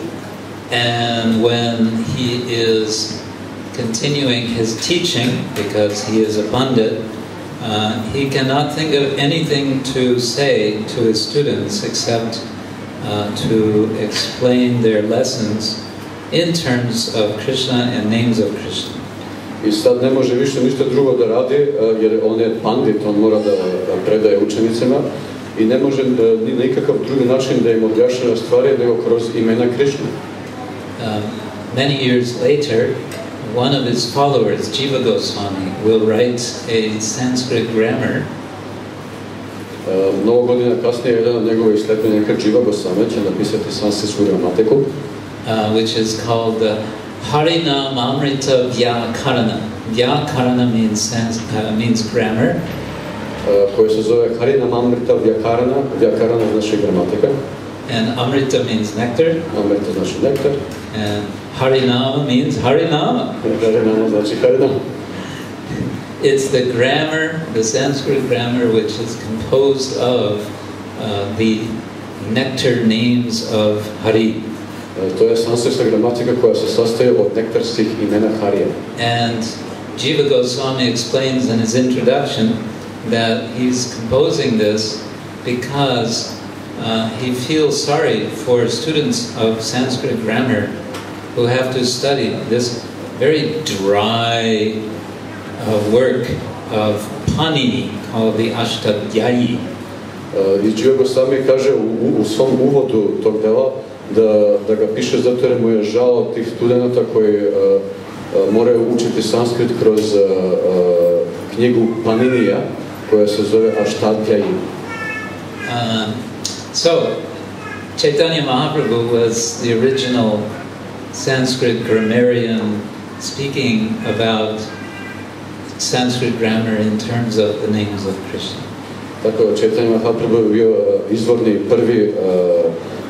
And when he is continuing his teaching, because he is a pandit, he cannot think of anything to say to his students except to explain their lessons in terms of Krishna and names of Krishna. I sad ne može više ništa drugo da radi, jer on je pandit, on mora da predaje učenicima i ne može ni na nikakav drugi način da im objašnjava stvari nego kroz imena Krišne. Many years later, one of his followers, Jiva Goswami, will write a Sanskrit grammar. Mnogo godina kasnije jedan od njegovih sledbenika, Jiva Goswami, će napisati sanskritsku gramatiku, which is called Harinam Amrita Vyakarana. Vyakarana means grammar. Koje se zove Harinam Amrita Vyakarana. Vyakarana znači gramatika. And Amrita means nectar. Amrita znači nektar. And Harinama means Harinama. Harinama znači Harinama. It's the grammar, the Sanskrit grammar, which is composed of the nectar names of Hari. To je sanskritska gramatika koja se sastoji od nektarskih imena Harija. And Jiva Goswami explains in his introduction that he's composing this because he feels sorry for students of Sanskrit grammar who have to study this very dry work of Panini called the Ashtadhyayi. I Jiva Goswami kaže u svom uvodu tog dela da ga piše zato jer mu je žao tih studenta koji moraju učiti sanskrit kroz knjigu Paninija koja se zove Ashtadhyayi. So, Caitanya Mahaprabhu was the original Sanskrit grammarian speaking about Sanskrit grammar in terms of the names of Krishna. Tako, Caitanya Mahaprabhu je bio izvorni prvi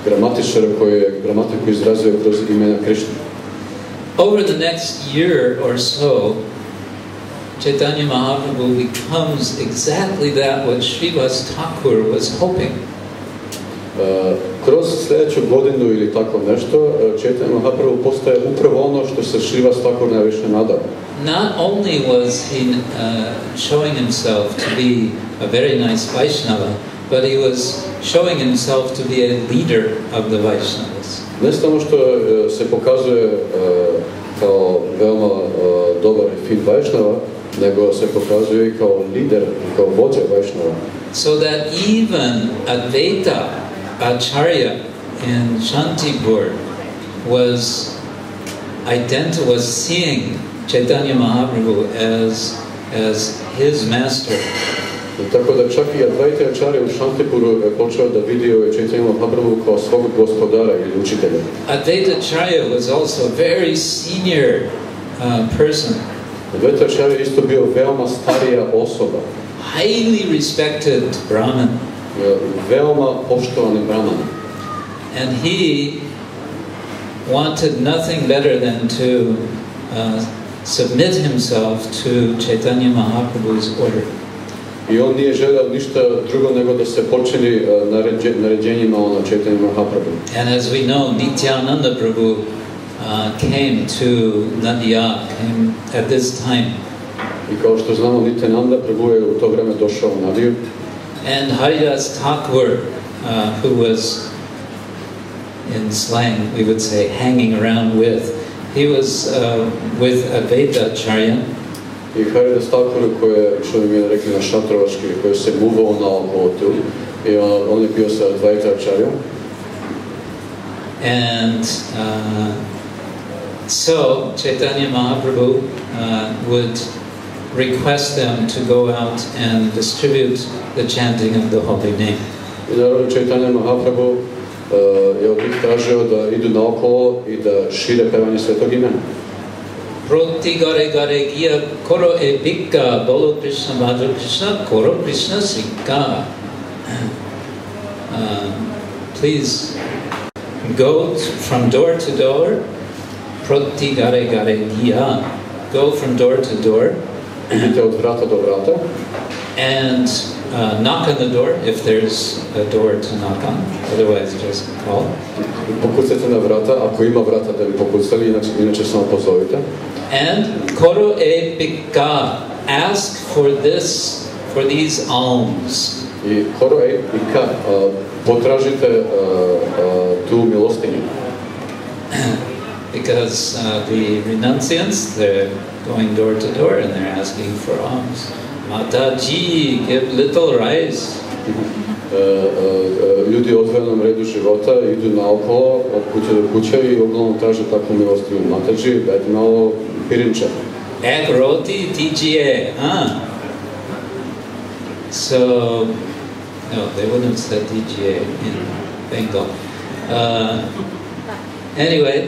gramatičar koji je gramatiku izrazio kroz imena Krišne. Over the next year or so, Caitanya Mahaprabhu becomes exactly that what Srivas Thakur was hoping. Kroz sljedeću godinu ili tako nešto, Caitanya Mahaprabhu postaje upravo ono što se Srivas Thakur najviše nadao. Not only was he showing himself to be a very nice Vaishnava, but he was showing himself to be a leader of the Vaishnavas. Ne samo što se pokazuje kao veoma dobar i fin Vaishnava, nego se pokazuje i kao lider, kao vođa Vaishnava. So that even Advaita Acharya in Shantipur was seeing Caitanya Mahaprabhu as his master. Tako da čak i Advaita Acharya u Shantipuru je počeo da vidio Caitanya Mahaprabhu kao svog gospodara ili učitelja. Advaita Acharya was also a very senior person. Advaita Acharya isto bio veoma starija osoba. Highly respected Brahman. Veoma poštovani Brahman. And he wanted nothing better than to submit himself to Caitanya Mahaprabhu's order. I on nije želeo ništa drugo nego da se počini naređenjima ono Caitanya Mahaprabhu. And as we know, Nityananda Prabhu came to Nadia at this time. I kao što znamo, Nityananda Prabhu je u to vreme došao u Nadiju. And Haridas Thakur, who was, in slang we would say, hanging around with, he was with Advaita Acharya. I Haridas Thakur, što bi mi rekli na šatrovački, koji se muvao naokolo tu, i on je bio sa Advaita Acharyom. And so Caitanya Mahaprabhu would request them to go out and distribute the chanting of the holy name. I naravno Caitanya Mahaprabhu je od njih tražio da idu naokolo i da šire pevanje svetog imena. Proti gore gore giya koro e bhikka bolo Krishna bhadra Krishna koro Krishna sikka. Please go from door to door, proti gare gare dia, go from door to door, idite od vrata do vrata, and knock on the door if there's a door to knock on, otherwise just call. Pokucajte na vrata, ako ima vrata da bi pokucali, inače samo pozovite. And koro e pika, ask for these alms. I koro e pika, potražite tu milostinju. Because the renunciants, they're going door to door and they're asking for alms. Mataji, give little rice. Ljudi u odvojenom redu života idu naokolo od kuće do kuće i uglavnom traže takvu milostinju. Mataji, dajte malo pirinča. Ek roti tijie. So, no, they wouldn't have said tijie in Bengal. Anyway,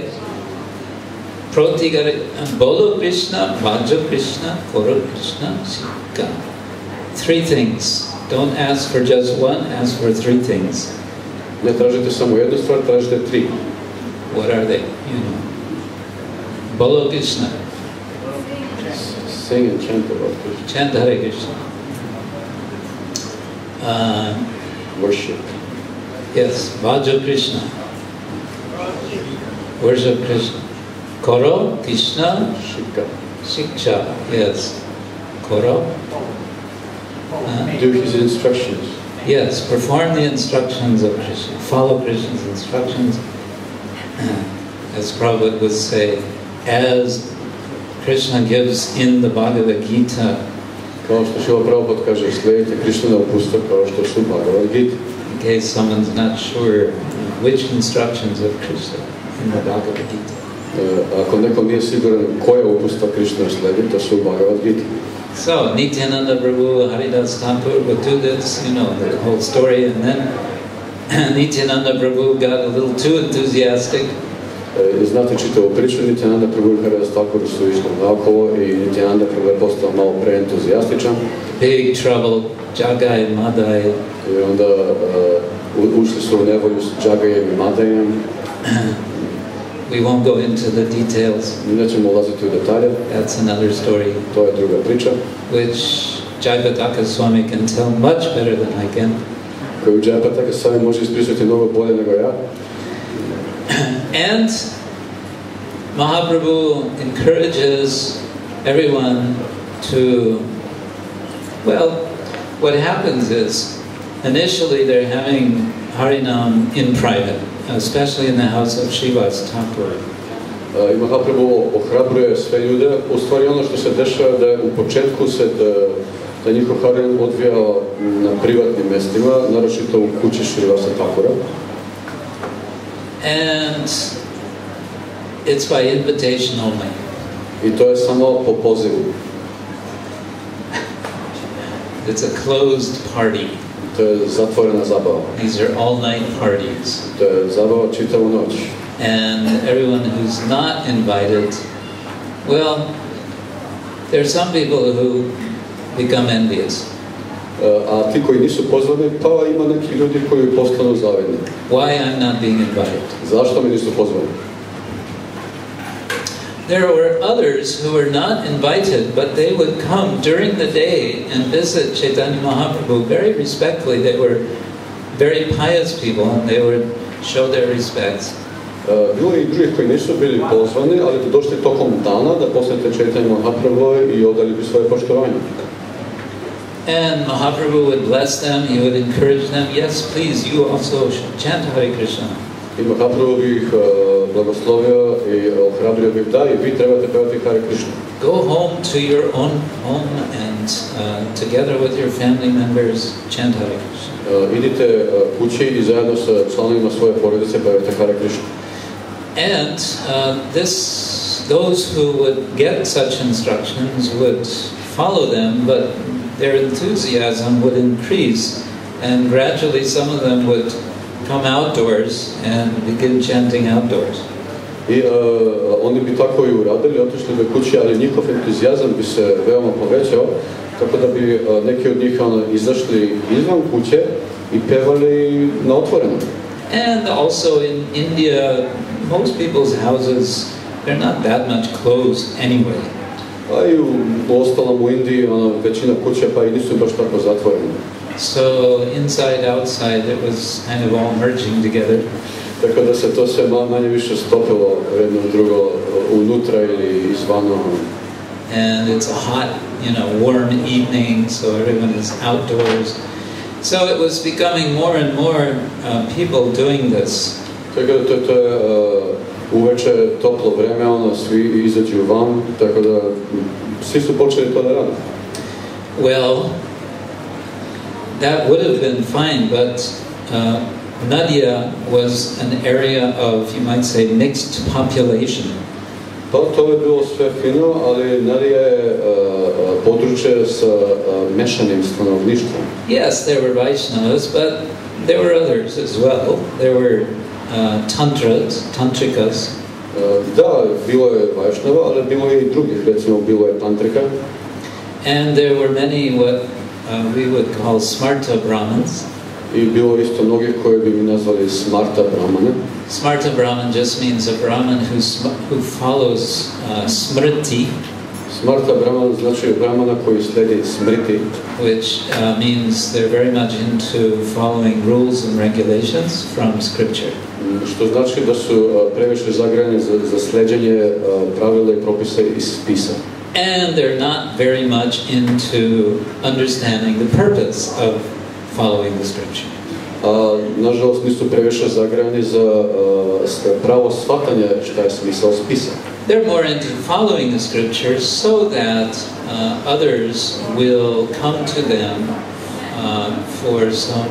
proti gare, bolo Krishna, vajo Krishna, koro Krishna, shika. 3 things. Don't ask for just one, ask for 3 things. Ne tražite samo jednu stvar, tražite 3. What are they? You know. Bolo Krishna. Sing and chant about Krishna. Chant Hare Krishna. Worship. Yes, Vajo Krishna. Worship Krishna. Koro Krishna. Shika. Shiksha. Yes. Koro. Do his instructions. Yes, perform the instructions of Krishna. Follow Krishna's instructions. As Prabhupada would say, as Krishna gives in the Bhagavad Gita. Kao što Šila Prabhupada kaže, slijedite Krišnina upustva kao što su Bhagavad Gita. In case someone's not sure which instructions of Krishna in the Bhagavad Gita. Ako neko nije siguran koja upustva Krišna slijedi, to su Bhagavad Gita. So, Nityananda Prabhu, Haridas Thakur would do this, you know, the whole story, and then Nityananda Prabhu got a little too enthusiastic. Znate čitavu priču, Nityananda Prabhu i Haridas Thakur su išli naokolo i Nityananda Prabhu je postao malo preentuzijastičan. Big trouble, Jagai, Madai. I onda ušli su u nevolju s Jagajem i Madajem. We won't go into the details. Nećemo ulaziti u detalje. That's another story. To je druga priča. Which Jayapataka Swami can tell much better than I can. Koju Jayapataka Swami može ispričati mnogo bolje nego ja. And Mahaprabhu encourages everyone to, well, what happens is, initially they're having Harinam in private, especially in the house of Srivas Thakur. I Mahaprabhu ohrabruje sve ljude. U stvari ono što se dešava da u početku se da njihov Harinam odvijao na privatnim mestima, naročito u kući Srivasa Thakura. And it's by invitation only. I to je samo po pozivu. It's a closed party. To je zatvorena zabava. These are all-night parties. To je zabava čitavu noć. And everyone who's not invited, well, there are some people who become envious. A ti koji nisu pozvani, pa ima neki ljudi koji postanu zavidni. Why I'm not being invited? Zašto mi nisu pozvani? There were others who were not invited, but they would come during the day and visit Caitanya Mahaprabhu very respectfully. They were very pious people and they would show their respects. Bilo je i drugih koji nisu bili pozvani, ali bi došli tokom dana da posjete Caitanya Mahaprabhu i odali bi svoje poštovanje. And Mahaprabhu would bless them, he would encourage them, yes, please, you also chant Hare Krishna. I Mahaprabhu bi ih blagoslovio i ohrabrio bi ih da i vi trebate pevati Hare Krishna. Go home to your own home and together with your family members chant Hare Krishna. Idite kući i zajedno sa članovima svoje porodice pevate Hare Krishna. And those who would get such instructions would follow them, but their enthusiasm would increase, and gradually some of them would come outdoors and begin chanting outdoors. I oni bi tako i uradili, otišli bi kući, ali njihov entuzijazam bi se veoma povećao, tako da bi neki od njih izašli izvan kuće i pevali na otvorenom. And also in India, most people's houses, they're not that much closed anyway. A i u ostalom u Indiji većina kuća pa i nisu baš tako zatvorene. So inside, outside, it was kind of all merging together. Tako da se to sve manje više stopilo jedno drugo unutra ili izvano. And it's a hot, warm evening, so everyone is outdoors. So it was becoming more and more people doing this. Tako da to je uveče toplo vreme, svi izađu van, tako da svi su počeli to da rade. Well, that would have been fine, but Nadia was an area of, you might say, mixed population. Pa to je bilo sve fino, ali Nadija je područje sa mešanim stanovništvom. Yes, there were Vaishnavas, but there were others as well. There were tantrikas. Da, bilo je Vaishnava, ali bilo je i drugih, recimo bilo je tantrika. And there were many what we would call smarta brahmins. I bilo isto mnogih koje bi mi nazvali smarta brahmane. Smarta brahman just means a brahman who follows smriti. Smarta brahman znači brahmana koji slijedi smriti. Which means they're very much into following rules and regulations from scripture. Što znači da su previše zagrani za sleđenje pravila i propisa iz spisa. And they're not very much into understanding the purpose of following the scripture. Nažalost nisu previše zagrani za pravo shvatanje šta je smisao spisa. They're more into following the scriptures so that others will come to them for some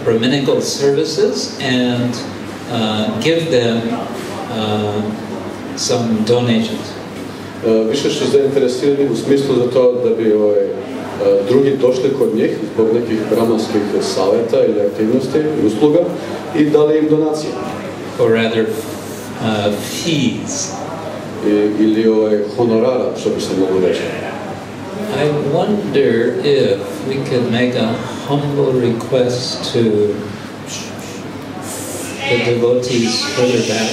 brahminical services and give them some donations. Više su zainteresirani u smislu za to da bi drugi došli kod njih zbog nekih brahmanskih savjeta ili aktivnosti, usluga i dali im donacije. Or rather fees. Ili honorara, što bi se moglo reći. I wonder if we could make a humble request to the devotees further back.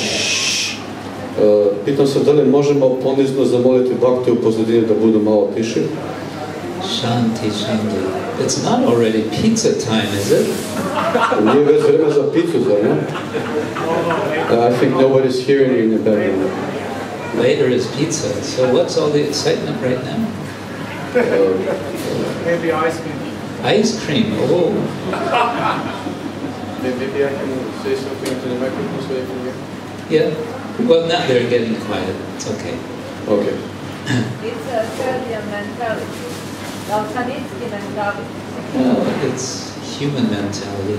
Pitam se da li možemo ponizno zamoliti bakte u pozadini da budu malo tiši. Shanti, Shanti. It's not already pizza time, is it? Nije već vreme za pizzu, zar ne? I think nobody's hearing in the background. Later is pizza, so what's all the excitement right now? Maybe ice cream. Ice cream, oh. Maybe I can say something to the microphone so they can hear. Yeah, well now they're getting quiet, it's okay. Okay. It's a Serbian mentality, Balkanitsky mentality. Oh, it's human mentality.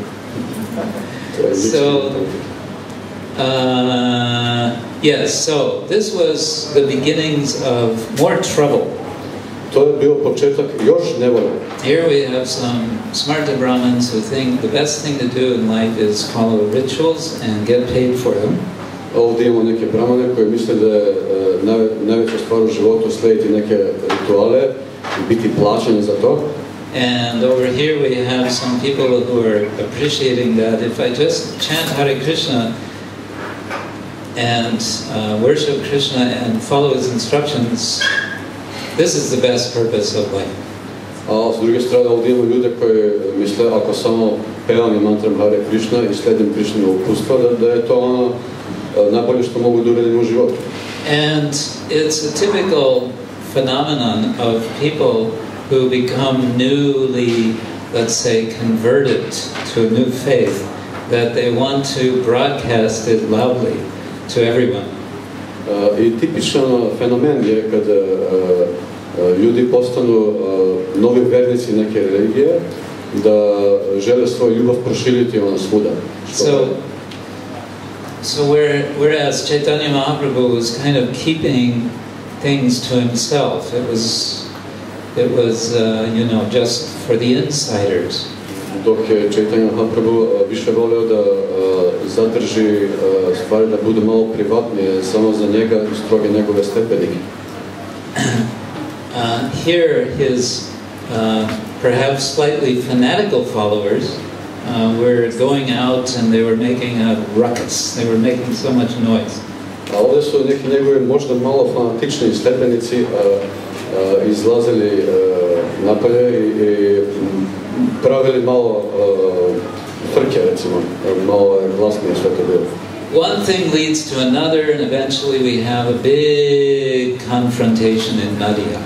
So, yes, so this was the beginnings of more trouble. To je bio početak još nevolje. Here we have some smarta brahmins who think the best thing to do in life is follow rituals and get paid for them. Ovdje imamo neke brahmane koji misle da je najveća stvar u životu slijediti neke rituale i biti plaćeni za to. And over here we have some people who are appreciating that if I just chant Hare Krishna and worship Krishna and follow his instructions, this is the best purpose of life. A s druge strane ovdje imamo ljude koji misle ako samo pevam i mantram Hare Krishna i slijedim Krishnino upustva da je to najbolje što mogu da uradim u životu. And it's a typical phenomenon of people who become newly, let's say, converted to a new faith, that they want to broadcast it loudly to everyone. I tipičan fenomen je kad ljudi postanu novi vernici neke religije, da žele svoju ljubav proširiti svuda. So whereas Caitanya Mahaprabhu was kind of keeping things to himself, it was just for the insiders. Dok je Caitanya Mahaprabhu više volio da zadrži stvari da budu malo privatnije, samo za njega i stroge njegove stepenike. Here his perhaps slightly fanatical followers were going out and they were making a ruckus. They were making so much noise. A ovdje su neki njegovi možda malo fanatični sledbenici izlazili napolje i pravili malo frke, recimo, malo glasnije sve to bilo. One thing leads to another, and eventually we have a big confrontation in Nadia.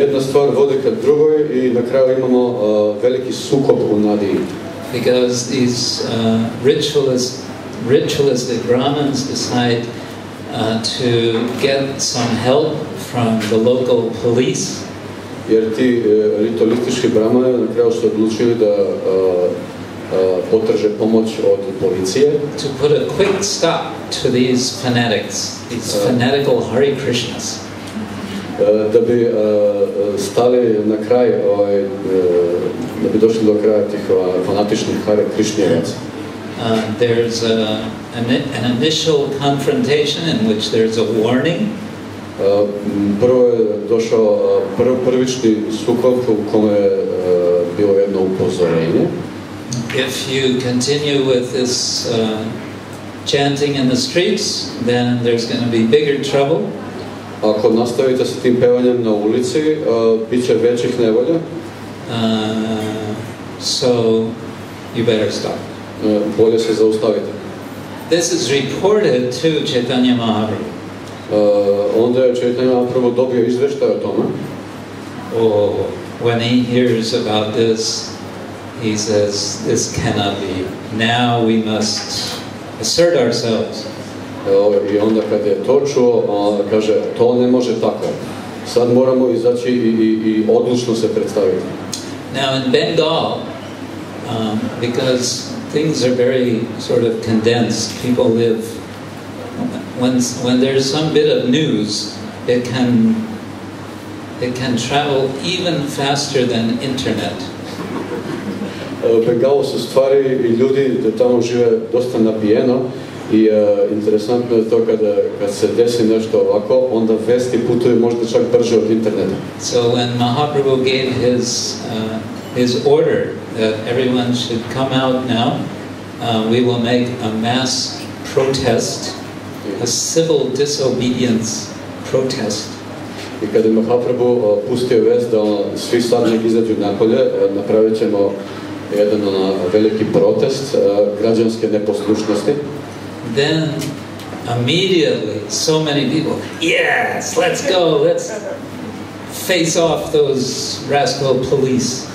Jedna stvar vodi ka drugoj i na kraju imamo veliki sukob u Nadiji. Because these ritualistic Brahmins decide to get some help from the local police. Jer ti ritualistički Brahmani na kraju su odlučili da potraže pomoć od policije. To put a quick stop to these fanatics, these fanatical Hare Krishnas. Da bi stali na kraj, da bi došli do kraja tih fanatičnih Hare Krišnjevaca. There's an initial confrontation in which there's a warning. Prvo je došao prvični sukob u kome je bilo jedno upozorenje. If you continue with this chanting in the streets, then there's going to be bigger trouble. Ako nastavite sa tim pevanjem na ulici, bit će većih nevolja. So you better stop. Bolje se zaustavite. This is reported to Caitanya Mahaprabhu. Onda je Caitanya Mahaprabhu dobio izveštaj o tome. Oh, when he hears about this, he says, this cannot be. Now we must assert ourselves. I onda kad je to čuo, kaže, to ne može tako. Sad moramo izaći i odlučno se predstaviti. Now in Bengal, because things are very sort of condensed, people live, when there's some bit of news, it can travel even faster than internet. U Bengalu su stvari i ljudi da tamo žive dosta nabijeno i interesantno je to kad se desi nešto ovako, onda vesti putuju možda čak brže od interneta. So when Mahaprabhu gave his order that everyone should come out now, we will make a mass protest, a civil disobedience protest. I kad je Mahaprabhu pustio vest da svi sad nek izađu napolje, napravit ćemo jedan veliki protest građanske neposlušnosti. Then immediately so many people, yes, let's go, let's face off those rascal police.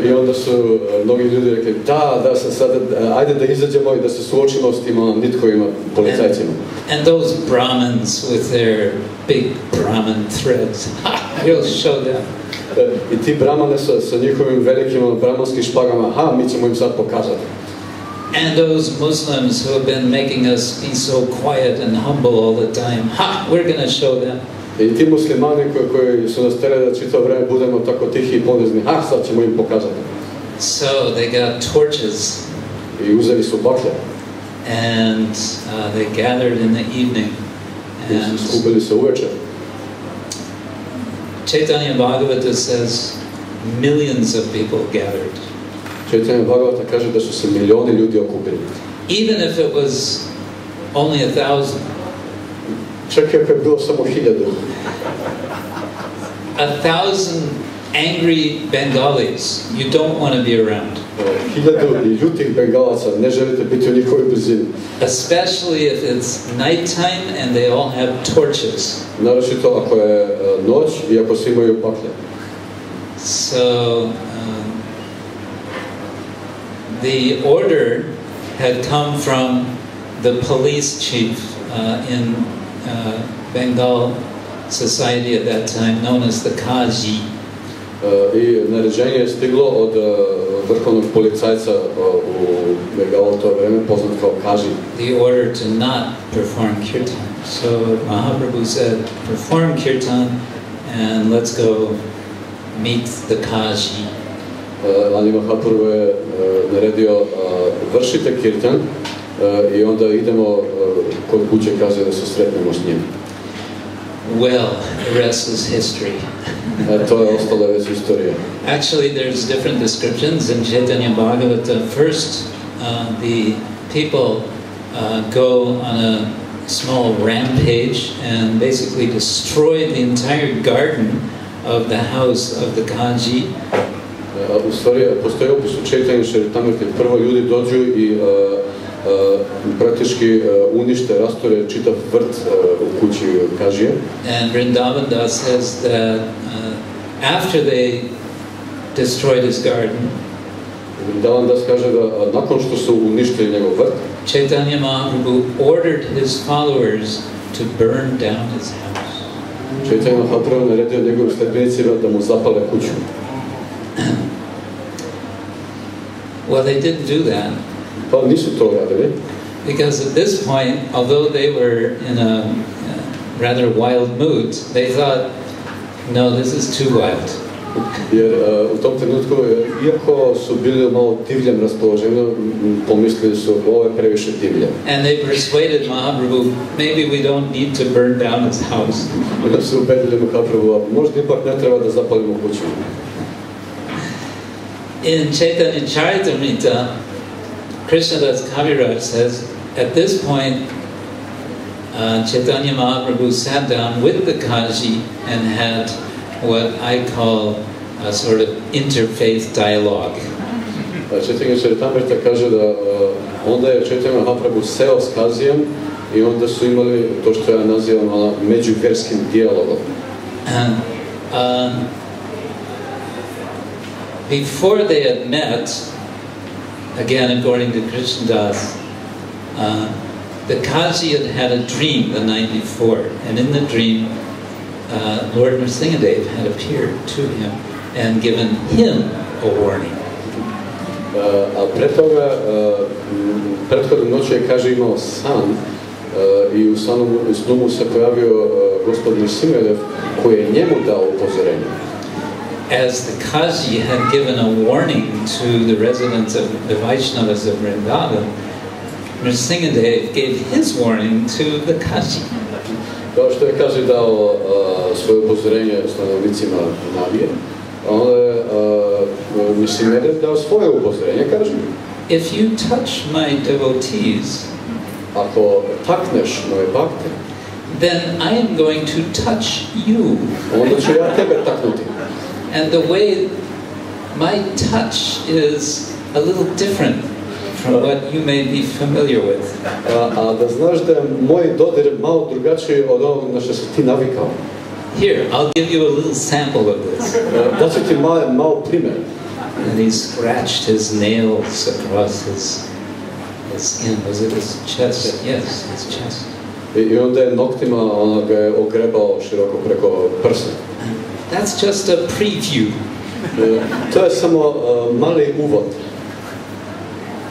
I onda su mnogi ljudi rekli, da, sad, ajde da izađemo i da se suočimo s tim nitkovima policajcima. And those Brahmins with their big Brahmin threads, we'll show them. I ti Brahmane sa njihovim velikim brahmanskim špagama, mi ćemo im sad pokazati. And those Muslims who have been making us be so quiet and humble all the time, we're going to show them. I ti muslimani koji su nas terali da čitavo vreme budemo tako tihi i ponizni, sad ćemo im pokazati. So they got torches. I uzeli su baklje. And they gathered in the evening. And skupili se uveče. Caitanya Bhagavata says millions of people gathered. Caitanya Bhagavata kaže da su se milioni ljudi okupili. Even if it was only 1,000. Čak i ako je bilo samo 1000. 1,000 angry Bengalis you don't want to be around. 1000 ljutih Bengalaca ne želite biti u njihovoj blizini. Especially if it's nighttime and they all have torches. Naročito ako je noć i ako svi imaju baklje. So the order had come from the police chief in Bengal society at that time, known as the Kaji. I naređenje je stiglo od vrhovnog policajca u Bengalu to vreme, poznat kao Kaji. The order to not perform kirtan. So Mahaprabhu said, perform kirtan and let's go meet the Kaji. Ali Mahaprabhu je naredio vršite kirtan i onda idemo kod kuće Kaže da se sretnemo s njim. Well, the rest is history. To je ostala već istorija. Actually, there's different descriptions in Caitanya Bhagavata. First, the people go on a small rampage and basically destroy the entire garden of the house of the Kaji. U stvari, postoji opis u Čaitanji Charitamriti. Prvo ljudi dođu i praktički unište, rasture čitav vrt u kući Kažije. And Vrindavan Das says that after they destroyed his garden, Vrindavan Das kaže da nakon što su uništili njegov vrt, Caitanya Mahaprabhu ordered his followers to burn down his house. Caitanya Mahaprabhu naredio njegovim sledbenicima da mu zapale kuću. Well, they didn't do that. Pa nisu to radili. Because at this point, although they were in a rather wild mood, they thought, no, this is too wild. Jer u tom trenutku, iako su bili malo divljem raspoloženju, pomislili su ovo je previše divlje. And they persuaded Mahaprabhu, maybe we don't need to burn down his house. Onda su ubedili Mahaprabhu, možda ipak ne treba da zapalimo kuću. In Caitanya Charitamrita, Krishnadas Kaviraj says, at this point, Caitanya Mahaprabhu sat down with the Kaji and had what I call a sort of interfaith dialogue. Caitanya Charitamrita kaže da onda je Caitanya Mahaprabhu seo s Kazijem i onda su imali to što ja nazivam međuvjerskim dijalogom. And before they had met, again according to Krishnadas, the Kaji had had a dream the night before, and in the dream, Lord Nrsingadev had appeared to him and given him a warning. A pre toga, prethodne noći je Kaži imao san i u snu mu se pojavio gospod Nrsingadev koji je njemu dao upozorenje. As the Kaji had given a warning to the residents of the Vaishnavas of Vrindavan, Nrsingadev gave his warning to the Kaji. Kao što je Kaži dao svoje upozorenje stanovnicima Navije, onda je Nrsingadev dao svoje upozorenje, kaže: If you touch my devotees, ako takneš moje bakte, then I am going to touch you. Onda ću ja tebe taknuti. And the way my touch is a little different from what you may be familiar with. A da znaš da je moj dodir malo drugačiji od onog na što si ti navikao. Here, I'll give you a little sample of this. Da ću ti malo primjer. And he scratched his nails across his skin. Was it his chest? Yes, his chest. I onda je noktima ga je ogrebao široko preko prsa. That's just a preview. To je samo mali uvod.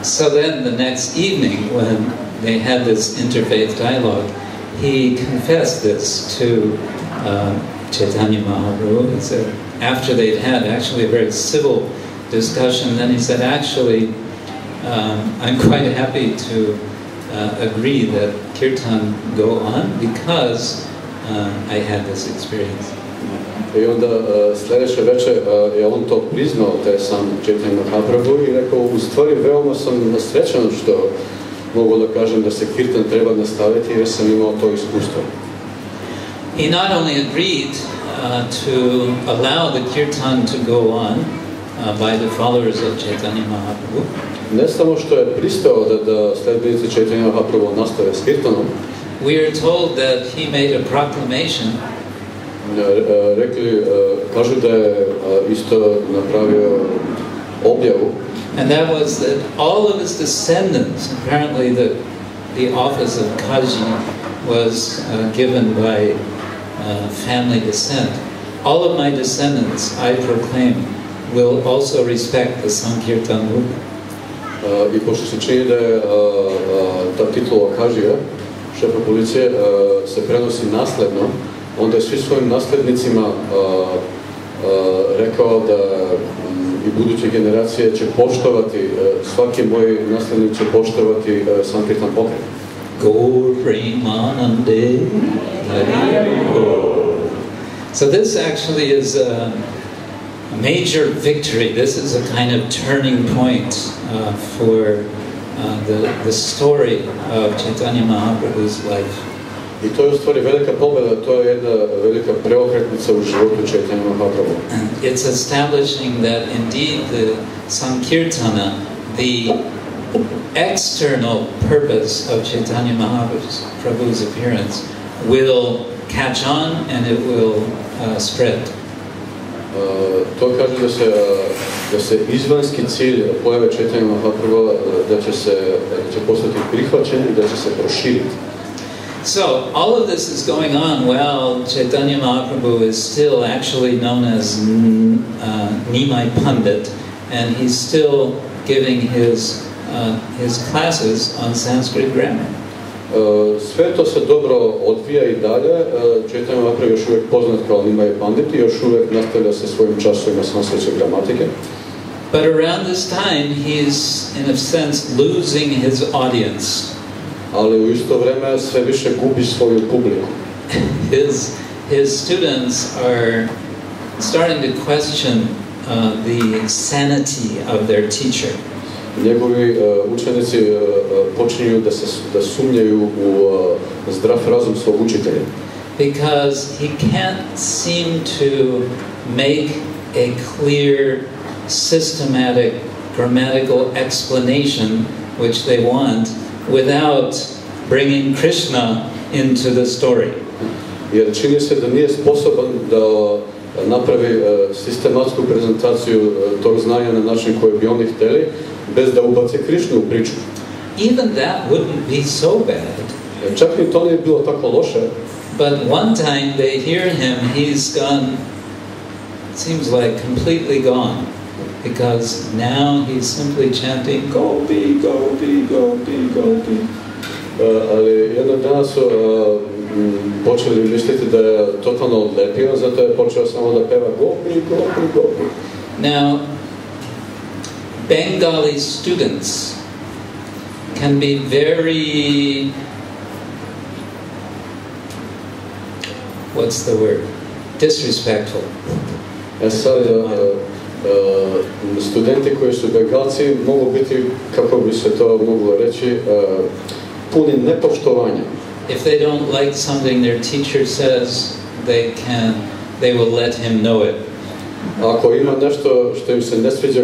So then the next evening when they had this interfaith dialogue, he confessed this to Caitanya Mahaprabhu. He said, after they'd had actually a very civil discussion, then he said, actually, I'm quite happy to agree that kirtan go on because I had this experience. I onda sljedeće večer je on to priznao, taj sam Caitanya Mahaprabhu, i rekao, u stvari veoma sam srećan što mogu da kažem da se kirtan treba nastaviti jer sam imao to iskustvo. He not only agreed to allow the kirtan to go on by the followers of Caitanya Mahaprabhu, ne samo što je pristao da sledbenici Caitanya Mahaprabhu nastave s kirtanom, we are told that he made a proclamation. Rekli, kažu da je isto napravio objavu. And that was that all of his descendants, apparently the office of Kaji was given by family descent. All of my descendants, I proclaim, will also respect the Sankirtan movement. I pošto se čini da je ta titula Kažija, šefa policije, se prenosi nasledno, onda je svi svojim naslednicima rekao da i buduće generacije će poštovati, svaki moj naslednik će poštovati Sankirtan pokret. Gaur Premanande Hari. So this actually is a major victory. This is a kind of turning point for the story of Caitanya Mahaprabhu's life. I to je u stvari velika pobjeda, to je jedna velika preokretnica u životu Caitanya Mahaprabhu. It's establishing that indeed the Sankirtana, the external purpose of Caitanya Mahaprabhu's appearance, will catch on and it will spread. To kaže da se izvanjski cilj pojave Caitanya Mahaprabhu da će postati prihvaćen i da će se proširiti. So all of this is going on while Caitanya Mahaprabhu is still actually known as Nimai Pandit, and he's still giving his classes on Sanskrit grammar. Sve to se dobro odvija i dalje. Caitanya Mahaprabhu još uvijek poznat kao Nimai Pandit i još uvijek nastavlja sa svojim časovima sanskritske gramatike. But around this time he's in a sense losing his audience. Ali u isto vrijeme sve više gubi svoju publiku. His students are starting to question the sanity of their teacher. Njegovi učenici počinju da sumnjaju u zdrav razum svog učitelja. Because he can't seem to make a clear, systematic, grammatical explanation which they want without bringing Krishna into the story. Jer čini se da nije sposoban da napravi sistematsku prezentaciju tog znanja na način koji bi oni htjeli, bez da ubace Krishnu u priču. Even that wouldn't be so bad. Čak ni to nije bilo tako loše. But one time they hear him, he's gone, it seems like completely gone. Because now he's simply chanting Gopi, Gopi, Gopi, Gopi. Ali jednog dana su počeli misliti da je totalno odlepio, zato je počeo samo da peva Gopi, Gopi, Gopi. Now, Bengali students can be very, what's the word? Disrespectful. Studenti koji su Bengalci mogu biti, kako bi se to moglo reći, puni nepoštovanja. If they don't like something their teacher says, they will let him know it. Ako ima nešto što im se ne sviđa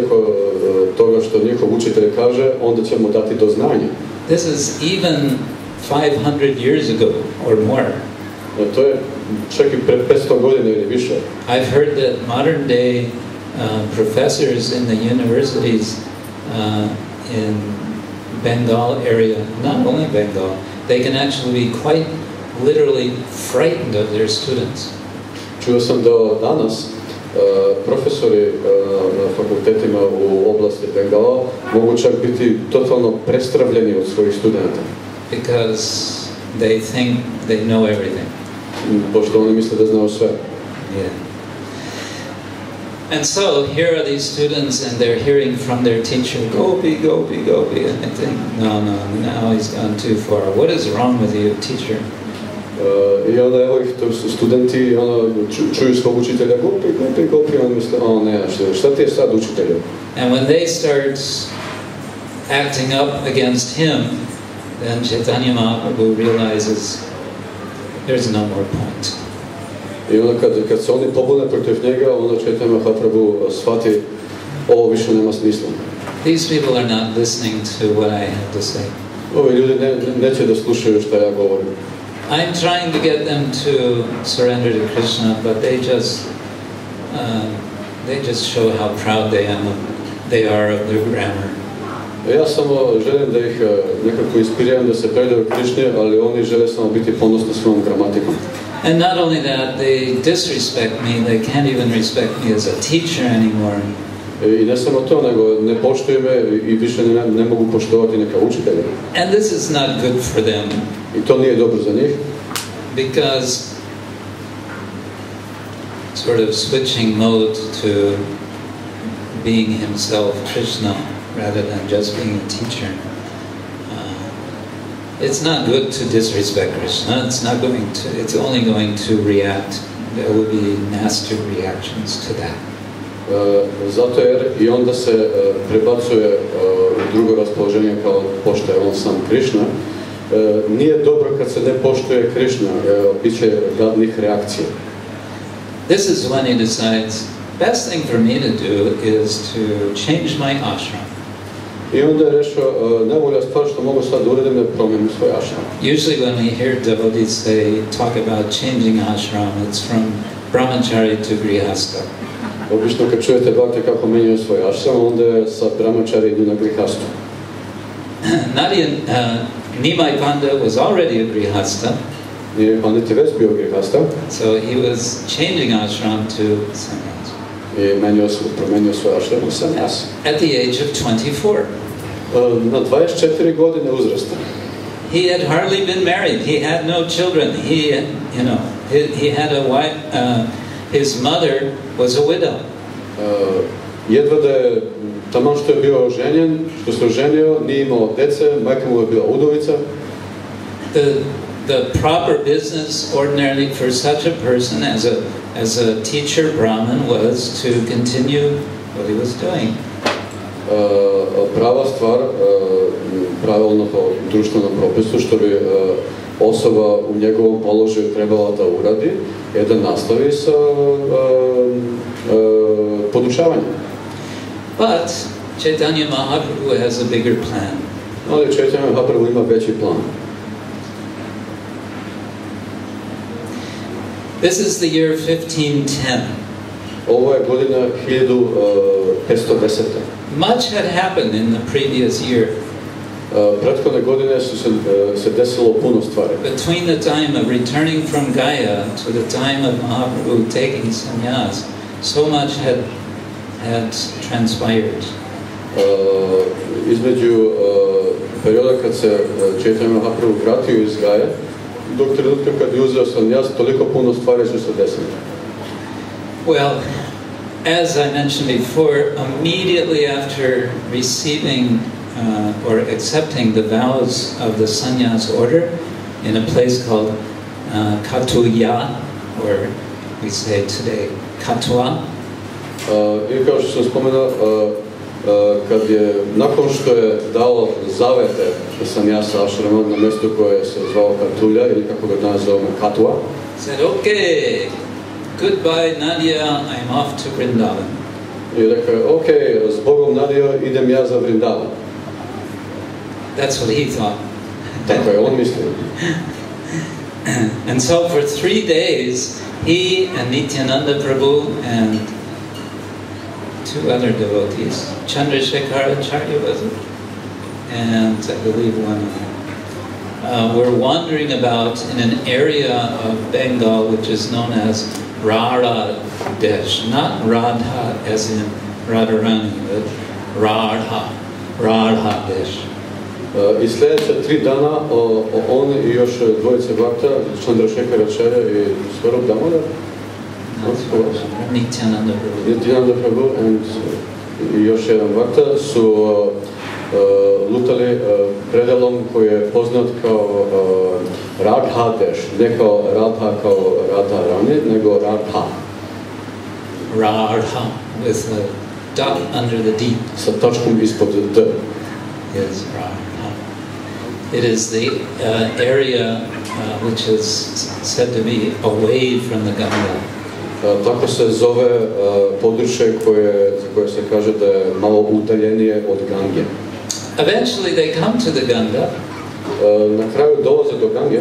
toga što njihov učitelj kaže, onda će mu dati do znanja. This is even 500 years ago or more. To je čak i pre 500 godina ili više. I've heard that modern day professors in the universities in Bengal area, not only Bengal, they can actually be quite literally frightened of their students. Čuo sam da danas profesori na fakultetima u oblasti Bengala mogu čak biti totalno prestravljeni od svojih studenta. Because they think they know everything. Pošto oni misle da znaju sve. Yeah. And so here are these students and they're hearing from their teacher, Gopi, Gopi, Gopi, and they think, no, now he's gone too far. What is wrong with you, teacher? I onda evo ih studenti čuju svog učitelja Gopi, Gopi, Gopi, oni misle, ne, šta ti je sad učitelju? And when they start acting up against him, then Caitanya Mahaprabhu realizes there's no more point. I onda kad se oni pobune protiv njega, onda Caitanya Mahaprabhu shvati, ovo više nema smisla. These people are not listening to what I have to say. Ovi ljudi neće da slušaju šta ja govorim. I'm trying to get them to surrender to Krishna, but they just show how proud they are of their grammar. Ja samo želim da ih nekako inspiriram da se predaju Krišni, ali oni žele samo biti ponosni svojom gramatikom. And not only that, they disrespect me, they can't even respect me as a teacher anymore. I ne samo to, nego ne poštuju me i više ne mogu poštovati neka učitelja. And this is not good for them. I to nije dobro za njih. Because sort of switching mode to being himself Krishna rather than just being a teacher it's not good to disrespect Krishna. It's only going to react. There will be nasty reactions to that. Zato jer i onda se prebacuje u drugo raspoloženje kao pošto je on sam Krishna. Nije dobro kad se ne poštuje Krishna, bit će gadnih reakcija. This is when he decides, best thing for me to do is to change my ashram. I onda je rešao, najbolja stvar što mogu sad uredim je promijenim svoj ashram. Usually when we hear devotees talk about changing ashram, it's from brahmachari to grihastha. Obično kad čujete bhakti kako menjaju svoj ashram, onda je sa brahmachari idu na grihastu. Nimai Panda was already a grihastha. Nimai Pandit je već bio grihasta. So he was changing ashram to sannyas. I promenio svoj ashram u sannyas. At the age of 24. Na 24 godine uzrasta. He had hardly been married. He had no children. He had a wife. His mother was a widow. Jedva da je taman što je bio ženjen, što se oženio, nije imao dece, majka mu je bila udovica. The proper business ordinarily for such a person as a teacher Brahmin was to continue what he was doing. Prava stvar, pravilno po društvenom propisu, što bi osoba u njegovom položaju trebala da uradi, je da nastavi sa podučavanjem. But Caitanya Mahaprabhu has a bigger plan. Ali Caitanya Mahaprabhu ima veći plan. This is the year 1510. Ovo je godina 1510. Much had happened in the previous year. Prethodne godine su se desilo puno stvari. Between the time of returning from Gaya to the time of Mahaprabhu taking sannyas, so much had transpired. Između perioda kad se Caitanya Mahaprabhu vratio iz Gaya do trenutka kad je uzeo sannyas, toliko puno stvari su se desile. Well, as I mentioned before, immediately after receiving or accepting the vows of the sannyas order in a place called Katuya, or we say today Katua. I kao što sam spomenuo, kad je, nakon što je dao zavete sannyasa ashrama na mjestu koje se zvao Katulja, ili kako ga danas zovemo Katua, said, okay, goodbye Nadia, I'm off to Vrindavan. I rekao, ok, s Bogom Nadia, idem ja za Vrindavan. That's what he thought. Tako je on mislio. And so for 3 days, he and Nityananda Prabhu and 2 other devotees, Chandrasekhar Acharya was it? And I believe one other, were wandering about in an area of Bengal which is known as Radha Desh. Not Radha as in Radharani, but Radha Desh. I sljedeća 3 dana on i još dvojice bhakta, Chandrasekhar Acharya i Swarup Damodar, Nityananda Prabhu i još jedan bhakta su lutali predelom koji je poznat kao Radha Desh, ne kao Radha kao Radha Rani, nego Radha. Radha with a dot under the D. Sa tačkom ispod D. Yes, Radha. It is the area which is said to be away from the Ganga. Tako se zove područje za koje se kaže da je malo udaljenije od Gange. Eventually they come to the Ganga. Na kraju dolaze do Gange.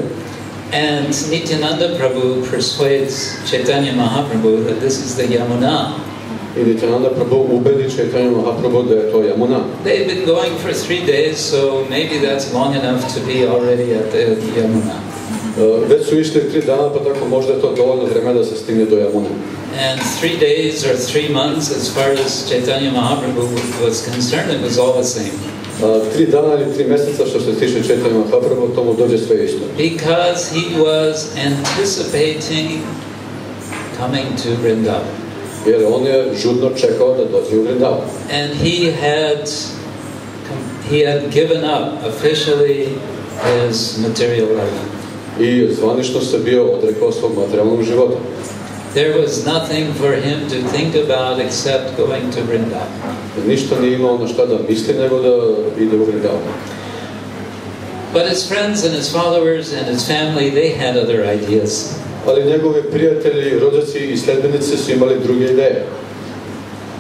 And Nityananda Prabhu persuades Caitanya Mahaprabhu that this is the Yamuna. I Nityananda Prabhu ubedi Caitanya Mahaprabhu da je to Yamuna. They've been going for 3 days, so maybe that's long enough to be already at the Yamuna. Već su išli 3 dana, pa tako možda je to dovoljno vremena da se stigne do Yamune. And 3 days or 3 months, as far as Caitanya Mahaprabhu was concerned, it was all the same. 3 dana ili 3 mjeseca što se tiče Caitanya Mahaprabhu, tomu dođe sve isto. Because he was anticipating coming to Vrindavan. Jer on je žudno čekao da dođe u Vrindavan. And he had given up officially his material life. I zvanično se bio odrekao svog materijalnog života. There was nothing for him to think about except going to Vrindavan. Ništa nije imao na šta da misli nego da ide u Vrindavan. But his friends and his followers and his family, they had other ideas. Ali njegovi prijatelji, rođaci I sledbenici su imali druge ideje.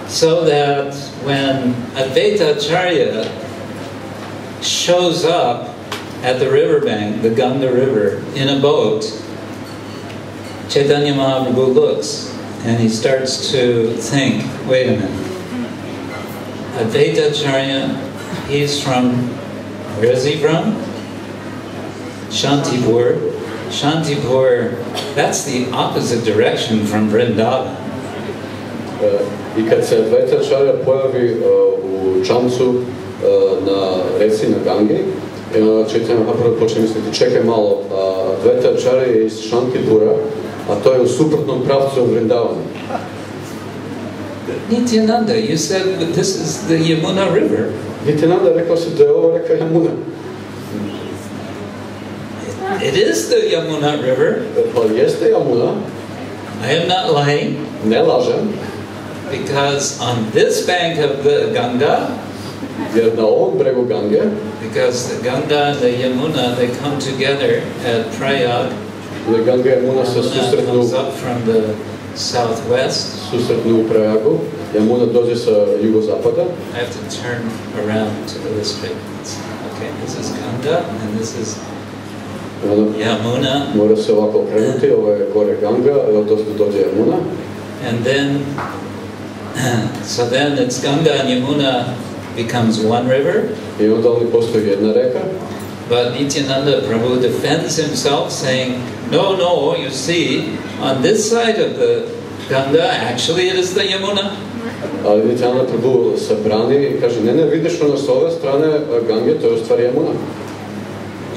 So that when Advaita Acharya shows up at the riverbank, the Ganga River, in a boat, Caitanya Mahaprabhu looks and he starts to think, wait a minute, Advaita Acharya, he's from, where is he from? Shantipur. Shantipur, that's the opposite direction from Vrindavan. I kad se Advaita Acharya pojavi u čamcu na reci na Gangi, Caitanya Mahaprabhu počne misliti, čekaj malo, Advaita Acharya je iz Shantipura, a to je u suprotnom pravcu od Vrindavana. Nityananda, you said that this is the Yamuna River. Nityananda rekao se da je ovo reka Yamuna. It is the Yamuna River. Pa jeste Yamuna. I am not lying. Ne lažem. Because on this bank of the Ganga, jer na ovom bregu Gange, because the Ganga and the Yamuna, they come together at Prayag. The Ganga and Yamuna se susretnu. Comes up from the southwest. Susretnu u Prayagu. Yamuna dođe sa jugozapada. I have to turn around to illustrate this. Okay, this is Ganga and this is Yamuna. Mora se ovako okrenuti, ovo je gore Ganga, evo dođe Yamuna. And then, so then it's Ganga and Yamuna becomes one river. I onda oni postoji jedna reka. But Nityananda Prabhu defends himself saying, no, no, you see, on this side of the Ganga, actually it is the Yamuna. Ali Nityananda Prabhu se brani I kaže, ne, vidiš ono s ove strane Gange, to je u stvari Yamuna.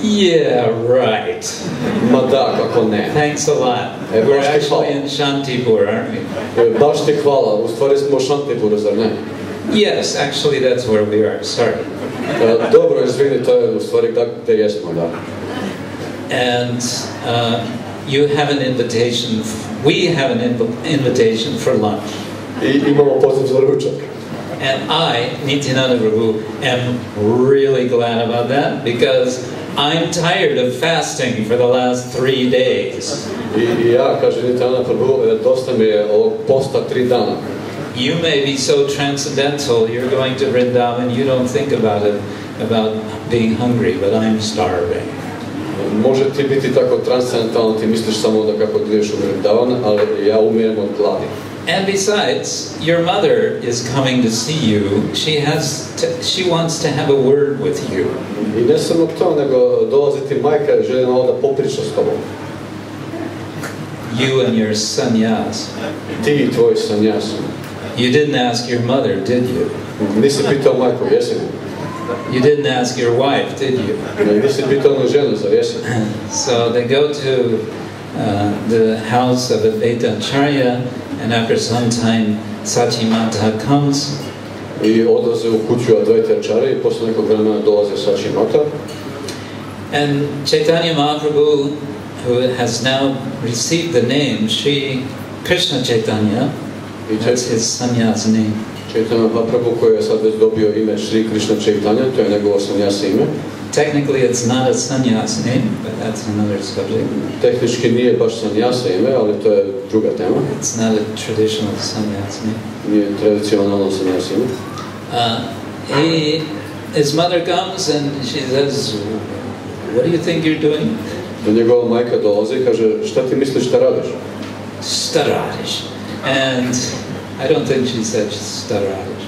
Yeah, right. Ma da, kako ne. Thanks a lot. We're actually in Shantipur, aren't we? Baš ti hvala, u stvari smo u Shantipuru, zar ne? Yes, actually that's where we are, sorry. Dobro, izvini, to je u stvari gdje jesmo, da. And you have an invitation, we have an invitation for lunch. I imamo poziv za ručak. And I, Nityananda Prabhu, am really glad about that because I'm tired of fasting for the last 3 days. I ja, kaže Nityananda Prabhu, dosta mi je ovog posta 3 dana. You may be so transcendental, you're going to Vrindavan, you don't think about it, about being hungry, but I'm starving. Može ti biti tako transcendentalno, ti misliš samo da kako ideš u Vrindavan, ali ja umijem od gladi. And besides, your mother is coming to see you. She wants to have a word with you. I ne samo to, nego dolazi ti majka I želi malo da popriča s tobom. You and your sannyas. Ti I tvoj sannyas. You didn't ask your mother, did you? Nisi pitao majku, jesi? You didn't ask your wife, did you? Nisi pitao na ženu, zar jesi? So they go to the house of Advaita Acharya, and after some time Sachimata comes. I odlaze u kuću Advaita Acharya I posle nekog vremena dolaze Sachimata. And Caitanya Mahaprabhu, who has now received the name Krsna Chaitanya, that's his sannyas name. Caitanya Mahaprabhu koji je sad već dobio ime Sri Krsna Chaitanya, to je njegovo sannyasa ime. Technically it's not a sannyas name, but that's another subject. Tehnički nije baš sannyasa ime, ali to je druga tema. It's not a traditional sannyas name. Nije tradicionalno sannyasa ime. His mother comes and she says, what do you think you're doing? Do njegova majka dolazi I kaže, šta ti misliš šta radiš? Šta radiš? And I don't think she said šta radiš.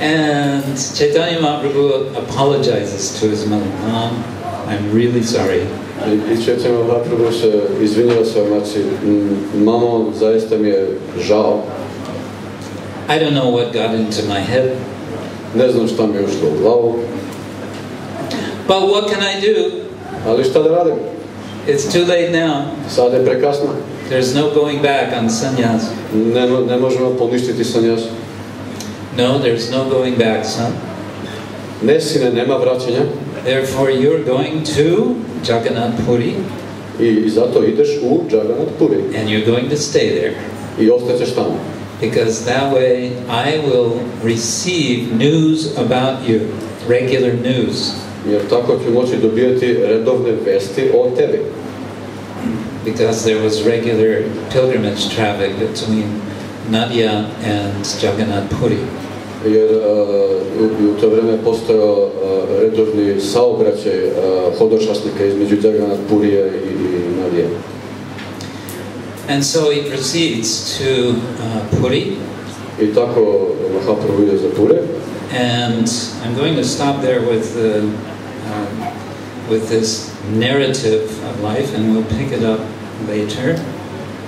And Caitanya Mahaprabhu apologizes to his mother. Mom, I'm really sorry. I Caitanya Mahaprabhu se izvinjava svojoj majci. Mamo, zaista mi je žao. I don't know what got into my head. Ne znam šta mi je ušlo u glavu. But what can I do? Ali šta da radim? It's too late now. Sad je prekasno. There's no going back on sannyas. Ne možemo poništiti sannyas. No, there's no going back, son. Ne, sine, nema vraćanja. Therefore you're going to Jagannath Puri I zato ideš u Jagannath Puri. and you're going to stay there. I ostaćeš tamo. Because that way I will receive news about you, regular news. Jer tako ću moći dobijati redovne vesti o tebi. Because there was regular pilgrimage traffic between Nadia and Jagannath Puri. Jer u to vreme postojao redovni saobraćaj hodočasnika između Jagannath Purija i Nadije. And so he proceeds to Puri. I tako Mahaprabhu ide za Pure. And I'm going to stop there with this narrative of life, and we'll pick it up later.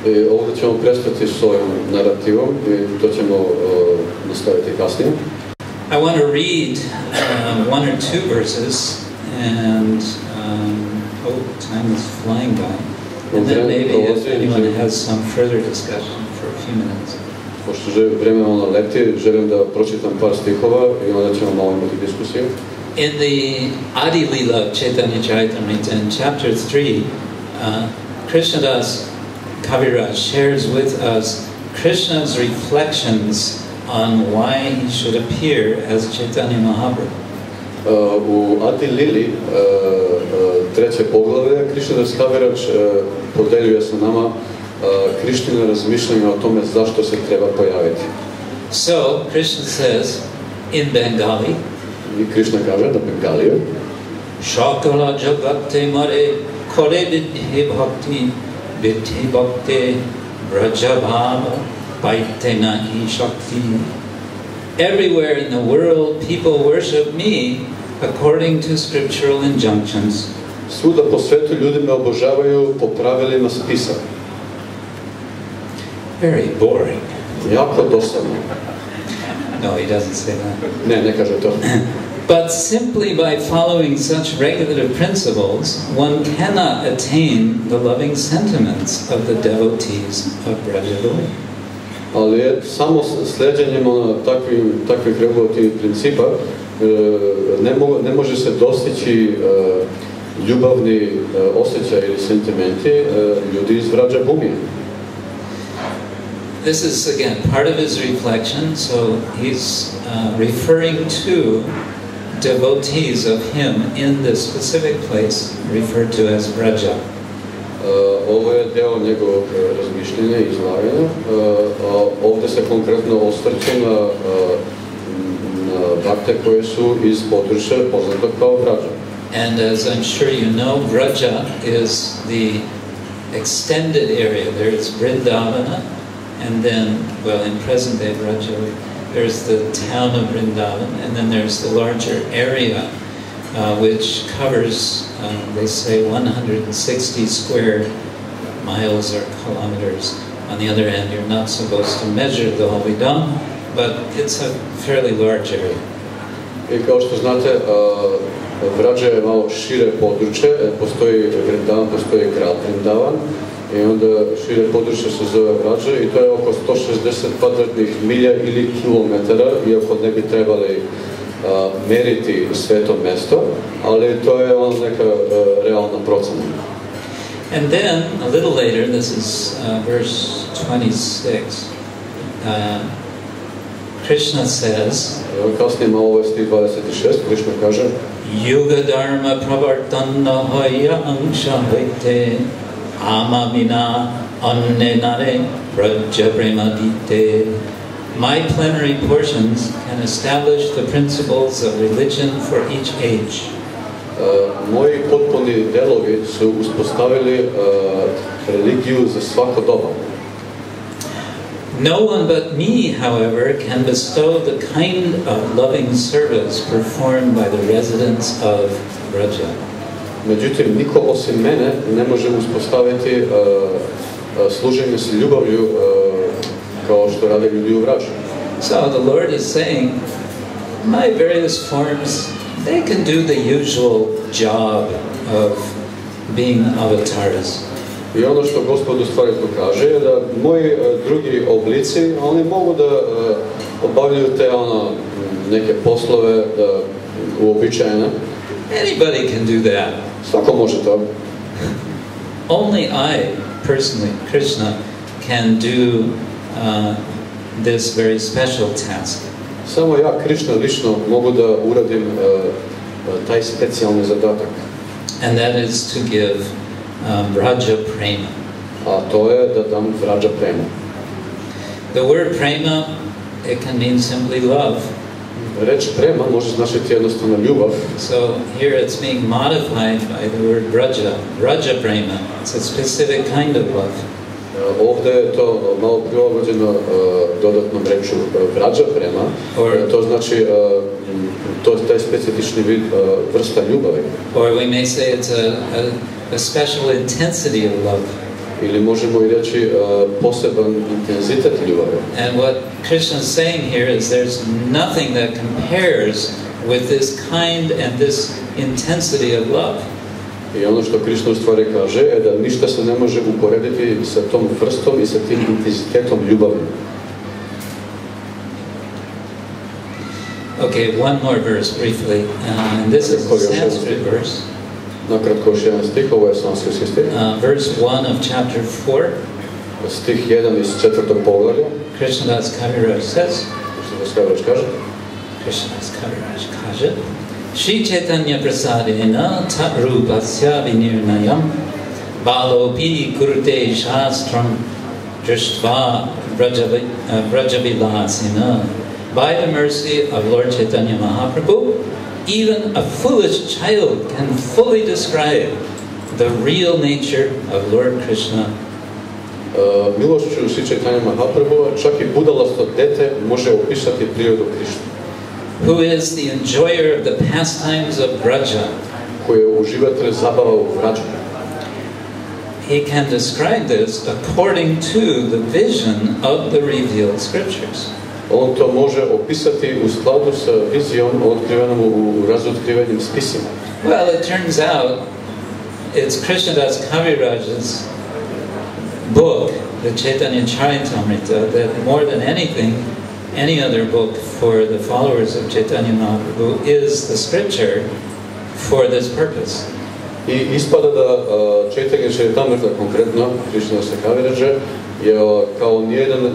I ovdje ćemo prestati s ovim narativom i to ćemo nastaviti kasnije. I want to read one or two verses, and time is flying by. And then maybe if anyone has some further discussion for a few minutes. Pošto vreme malo leti, želim da pročitam par stihova i onda ćemo malo imati diskusiju. In the Adi Lila of Caitanya Charitamrita, in chapter 3, Krishnadas Kaviraj shares with us Krishna's reflections on why he should appear as Caitanya Mahaprabhu. U Adi Lili, treće poglavlje, Krishnadas Kaviraj podeljuje sa nama Krishnina razmišljanja o tome zašto se treba pojaviti. So, Krishna says in Bengali, I Krishna kaže na Bengaliju, Shakala jagate mare kore vidhi bhakti vidhi bhakti vrajabhava paite nahi shakti. Everywhere in the world people worship me according to scriptural injunctions. Svuda po svetu ljudi me obožavaju po pravilima spisa. Very boring. Jako dosadno. No, he doesn't say that. Ne kaže to. But simply by following such regulative principles, one cannot attain the loving sentiments of the devotees of Brajavali. Ali samo sljeđenjem takvih regulativnih principa ne može se dostići ljubavni osjećaj ili sentimenti ljudi iz Vrajabhumije. This is again part of his reflection, so he's referring to devotees of him in this specific place referred to as Braja. Ovo je deo njegovog razmišljenja i izlaganja. Ovdje se konkretno osvrće na bhakte koje su iz područja poznatog kao Braja. And as I'm sure you know, Braja is the extended area. There's Vrindavana, and then, well, in present-day Braja, there's the town of Vrindavan, and then there's the larger area, which covers, they say, 160 square miles or kilometers. On the other hand, you're not supposed to measure the Hovidam, but it's a fairly large area. I kao što znate, Braja je malo šire područje, postoji Vrindavan, postoji grad Vrindavan, i onda šire područje se zove Braja i to je oko 160 kvadratnih milja ili kilometara, iako ne bi trebali meriti sve to mesto, ali to je neka realna procena. And then, a little later, this is verse 26, Krishna says, kasnije malo ovo je stih 26, Krishna kaže, Yuga dharma pravartana hoya angsha hoite amamina annenare prajapremadite. My plenary portions can establish the principles of religion for each age. Moji potpuni delovi su uspostavili religiju za svako doba. No one but me, however, can bestow the kind of loving service performed by the residents of Braja. Međutim, niko osim mene ne može uspostaviti služenje s ljubavlju kao što rade ljudi u Braji. So the Lord is saying, my various forms, they can do the usual job of being avatars. I ono što Gospod u stvari tu kaže je da moji drugi oblici, oni mogu da obavljaju te neke poslove uobičajene. Anybody can do that. Svako može to. Only I, personally, Krishna, can do this very special task. Samo ja, Krishna, lično mogu da uradim taj specijalni zadatak. And that is to give Vraja Prema. A to je da dam Vraja Prema. The word Prema, it can mean simply love. Reč prema može značiti jednostavno ljubav. So here it's being modified by the word Vraja, Vraja Prema. It's a specific kind of love. Ovdje je to malo prilagođeno dodatnom rečju Vraja Prema. To znači to je taj specifični vid vrsta ljubavi. Or we may say it's a special intensity of love. Ili možemo i reći poseban intenzitet ljubavi. And what Krishna is saying here is there's nothing that compares with this kind and this intensity of love. I ono što Krishna u stvari kaže je da ništa se ne može uporediti sa tom vrstom i sa tim intenzitetom ljubavi. Okay, one more verse briefly, and this is a Sanskrit verse. Nakratko još jedan stih, ovo je sanskritski stih. Verse 1 of chapter 4. Stih 1 iz 4. poglavlja. Krishnadas Kaviraj says. Krishnadas Kaviraj kaže. Krishnadas Kaviraj kaže. Shri Caitanya Prasadena Tatrupasya Vinirnayam Balopi Kurute Shastram Drishtva Vrajavilasina. By the mercy of Lord Caitanya Mahaprabhu, even a foolish child can fully describe the real nature of Lord Krishna. Milošću Sri Caitanya Mahaprabhu, čak i budalasto dete može opisati prirodu Krishna. Who is the enjoyer of the pastimes of Vraja? Koji je uživatelj zabava u Vrađu. He can describe this according to the vision of the revealed scriptures. On to može opisati u skladu sa vizijom otkrivenom u razotkrivenim spisima. Well, it turns out it's Krishnadas Kaviraj's book, the Caitanya Charitamrita, that more than anything, any other book for the followers of Caitanya Mahaprabhu is the scripture for this purpose. I ispada da Caitanya Charitamrita, konkretno Krishnadas Kaviraja, je kao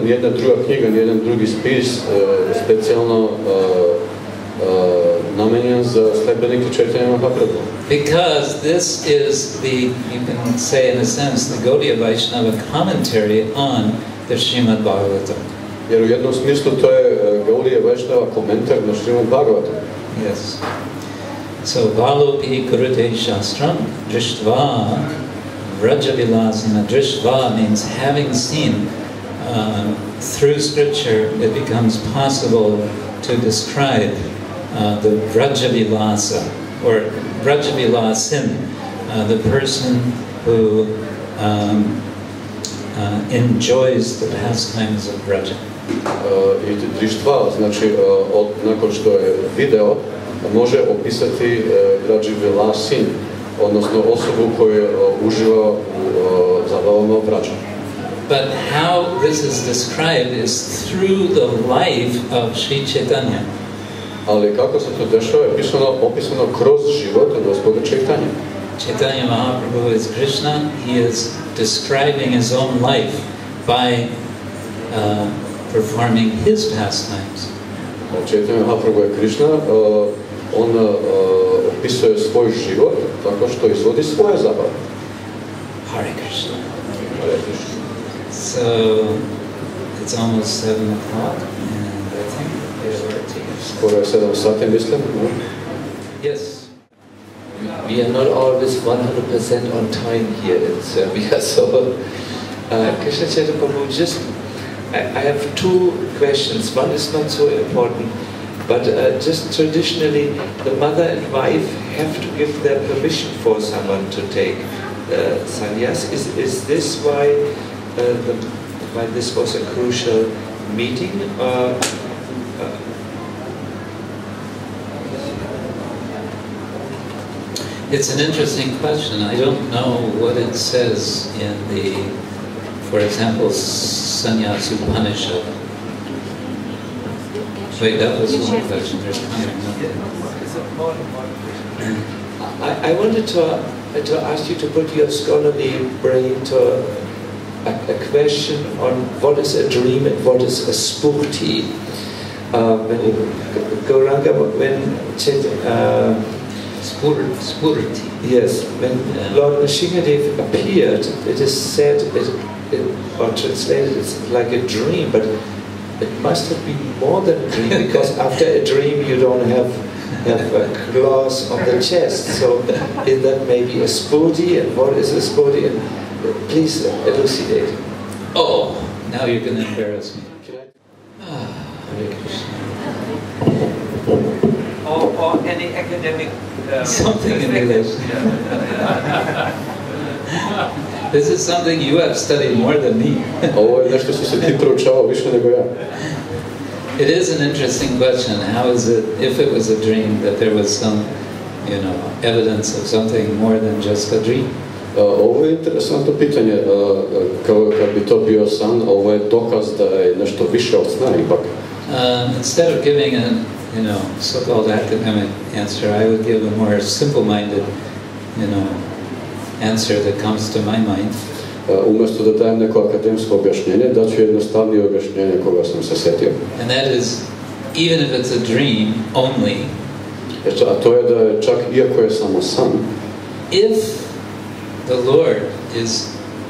nijedna druga knjiga, nijedan drugi spis specijalno namenjen za sledbenike Caitanya Mahaprabhu. Because this is the, you can say in a sense, the Gaudiya Vaishnava commentary on the Srimad Bhagavatam. Jer u jednom smislu to je Gaudiya Vaishnava komentar na Srimad Bhagavatam. Yes. So, Valopi Kurute Shastram Drishtva Vrajavilasina. Drishtva means having seen. Through scripture it becomes possible to describe the Vrajavilasa, or Vrajavilasin, the person who enjoys the pastimes of Vraja. I Drištva, znači nakon što je video, može opisati Vrajavilasin, odnosno osobu koja uživa u zabavama Vrađa. But how this is described is through the life of Sri Caitanya. Ali kako se to dešava je opisano kroz život Gospoda Caitanya. Caitanya Mahaprabhu is Krishna. He is describing his own life by performing his pastimes. Caitanya Mahaprabhu je Krishna. On opisuje svoj život tako što izvodi svoje zabave. Hare Krishna. Hare Krishna. So it's almost 7 o'clock, and I think we're skoro je 7 sati, mislim. Yes. We are not always 100% on time here in Serbia, so Krsna Ksetra Prabhu, just I have two questions. One is not so important, but just traditionally, the mother and wife have to give their permission for someone to take sannyas. Is this why this was a crucial meeting? It's an interesting question. I don't know what it says in the, for example, Sannyas Upanishad. Wait, that was one question. There's coming up. I wanted to ask you to put your scholarly brain to a question on what is a dream and what is a spurti. Gauranga, Spurti. Yes, when Lord Nrsimhadev appeared, it is said, or translated, it's like a dream, but it must have been more than a dream, because after a dream you don't have claws on the chest. So is that maybe a spurti, and what is a spurti? And please elucidate. Oh, now you're going to embarrass me. Hare Krishna. Or any academic something in English. This is something you have studied more than me. Ovo je nešto što si ti proučavao više nego ja. It is an interesting question. How is it, if it was a dream, that there was some, evidence of something more than just a dream? Ovo je interesantno pitanje. Kao kad bi to bio san, ovo je dokaz da je nešto više od sna ipak. Instead of giving a so-called academic answer, I would give a more simple-minded, answer that comes to my mind. Umjesto da dajem neko akademsko objašnjenje, daću jednostavnije objašnjenje koga sam se setio. And that is, even if it's a dream only, a to je da je čak iako je samo san, if the Lord is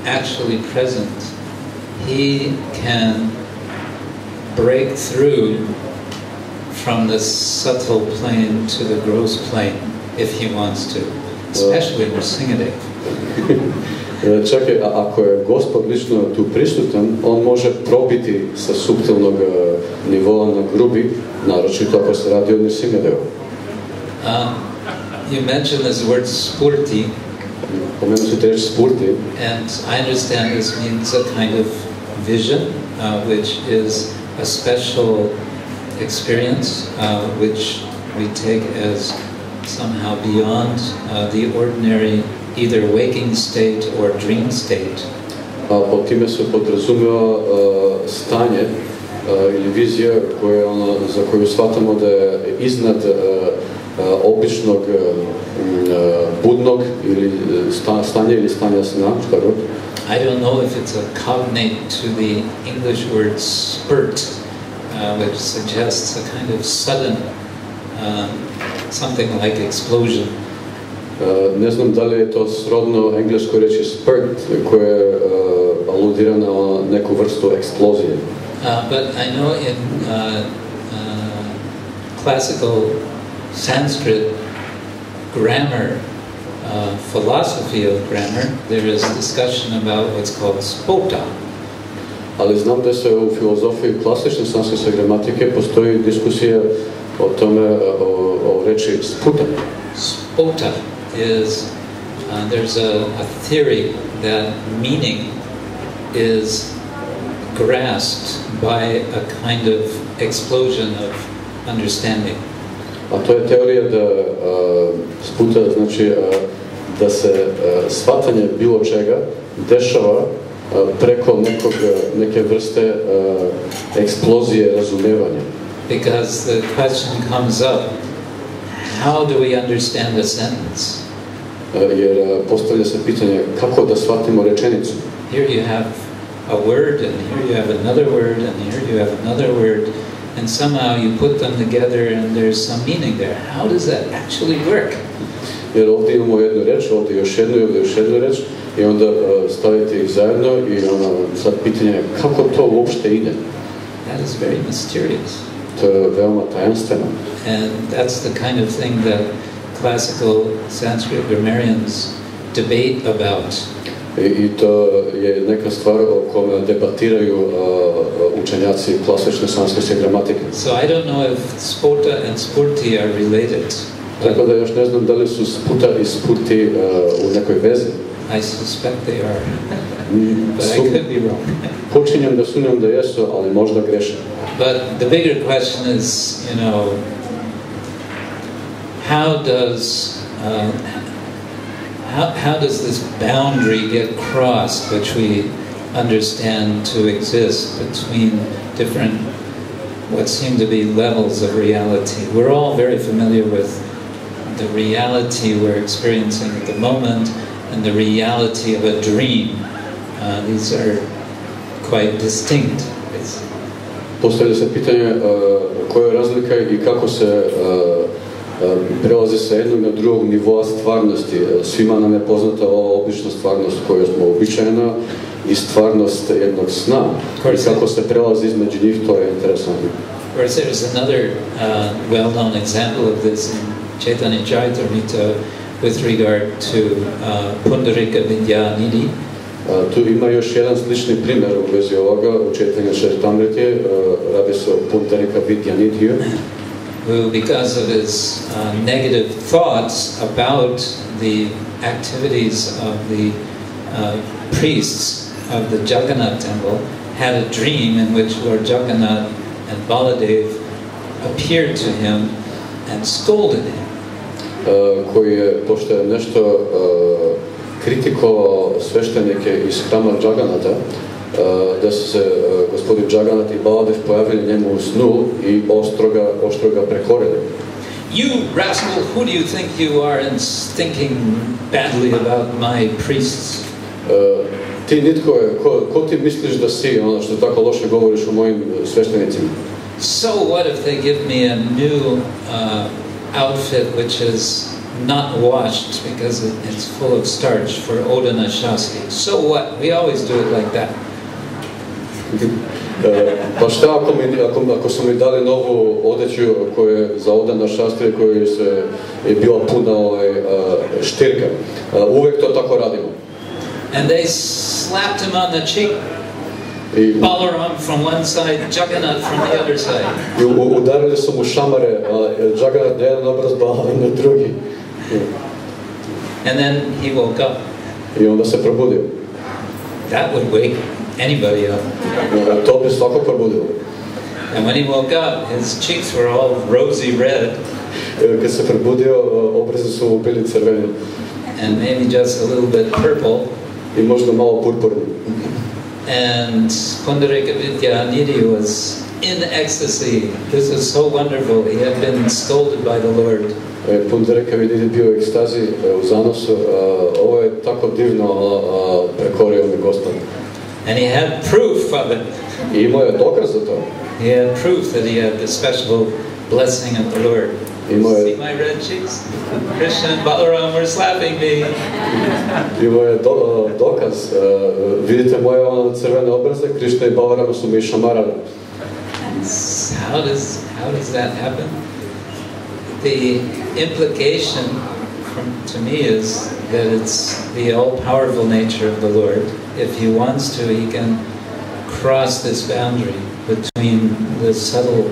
actually present, He can break through from the subtle plane to the gross plane, if He wants to, especially Nrsimhadev. Čak i ako je Gospod lično tu prisutan, on može probiti sa suptilnog nivoa na grubi, naročito ako se radi o Nrsimhadevu. You mentioned this word spurti. Pomenuti reč spurti. And I understand this means a kind of vision, which is a special experience, which we take as somehow beyond the ordinary either waking state or dream state. Pod time se podrazumeva stanje ili vizija za koju shvatamo da je iznad običnog budnog ili stanja ili stanja sna, šta god. I don't know if it's a cognate to the English word spurt, which suggests a kind of sudden, something like explosion. Ne znam da li je to srodno engleskoj reči spurt, koje aludira na neku vrstu eksplozije. But I know in classical Sanskrit grammar, philosophy of grammar, there is discussion about what's called spota. Ali znam da se u filozofiji klasične sanskritske gramatike postoji diskusija o tome, o reči sputa. Spota is, there's a theory that meaning is grasped by a kind of explosion of understanding. A to je teorija da sputa znači da se shvatanje bilo čega dešava preko neke vrste eksplozije razumevanja. Because the question comes up, how do we understand a sentence? Jer postavlja se pitanje kako da shvatimo rečenicu. Here you have a word, and here you have another word, and here you have another word, and somehow you put them together and there's some meaning there. How does that actually work? Jer ovdje imamo jednu reč, ovdje još jednu reč, i onda stavite ih zajedno i sad pitanje je kako to uopšte ide. That is very mysterious. To je veoma tajanstveno. And that's the kind of thing that classical Sanskrit grammarians debate about. I to je neka stvar o kojoj debatiraju učenjaci klasične sanskritske gramatike. So I don't know if spota and spurti are related. Tako da još ne znam da li su sputa i spurti u nekoj vezi. I suspect they are, but I could be wrong. Počinjem da sumnjam da jesu, ali možda grešim. But the bigger question is, how does this boundary get crossed, which we understand to exist between different, what seem to be levels of reality? We're all very familiar with the reality we're experiencing at the moment and the reality of a dream. These are quite distinct. Postavlja se pitanje koja je razlika i kako se prelazi sa jednog na drugog nivoa stvarnosti. Svima nam je poznata ova obična stvarnost koja smo običajna i stvarnost jednog sna. I kako se prelazi između njih, to je interesantno. Of course, there's another well-known example of this in Caitanya Charitamrita with regard to Pundarika Vidyanidhi. Tu ima još jedan slični primjer u vezi ovoga u Caitanya Charitamriti, radi se o Pundarika Vidyanidhiju. Who, because of his negative thoughts about the activities of the priests of the Jagannath temple, had a dream in which Lord Jagannath and Baladev appeared to him and scolded him. Koji je, pošto je nešto kritikovao sveštenike iz hrama Jagannatha, da su se gospodin Jagannath i Baladev pojavili njemu u snu i oštro ga prekorili. You rascal, who do you think you are in thinking badly about my priests? Ti nitko je, ko ti misliš da si, ono što tako loše govoriš o mojim sveštenicima? So what if they give me a new outfit which is not washed because it's full of starch for Odana Shasti? So what? We always do it like that. Pa šta ako su mi dali novu odeću za Odana Shastri koja je bila puna štirka? Uvek to tako radimo. And they slapped him on the cheek. Balaram from one side, Jagannath from the other side. I udarili su mu šamare, Jagannath na jedan obraz, Balaram na drugi. And then he woke up. I onda se probudio. That would wake anybody up. To bi svako probudilo. And when he woke up, his cheeks were all rosy red. Kad se probudio, obrazi su mu bili crveni. And maybe just a little bit purple. I možda malo purpurni. And Pundarika Vidyanidhi was in ecstasy. This is so wonderful. He had been scolded by the Lord. Pundarika Vidyanidhi bio u ekstazi, u zanosu. Ovo je tako divno, prekorio me Gospod. And he had proof of it. I imao je dokaz za to. He had proof that he had the special blessing of the Lord. See my red cheeks? Krishna and Balaram were slapping me. Imao je dokaz. Vidite moje crvene obraze, Krishna i Balaram su mi šamarali. How does that happen? The implication to me is that it's the all-powerful nature of the Lord. If he wants to, he can cross this boundary between the subtle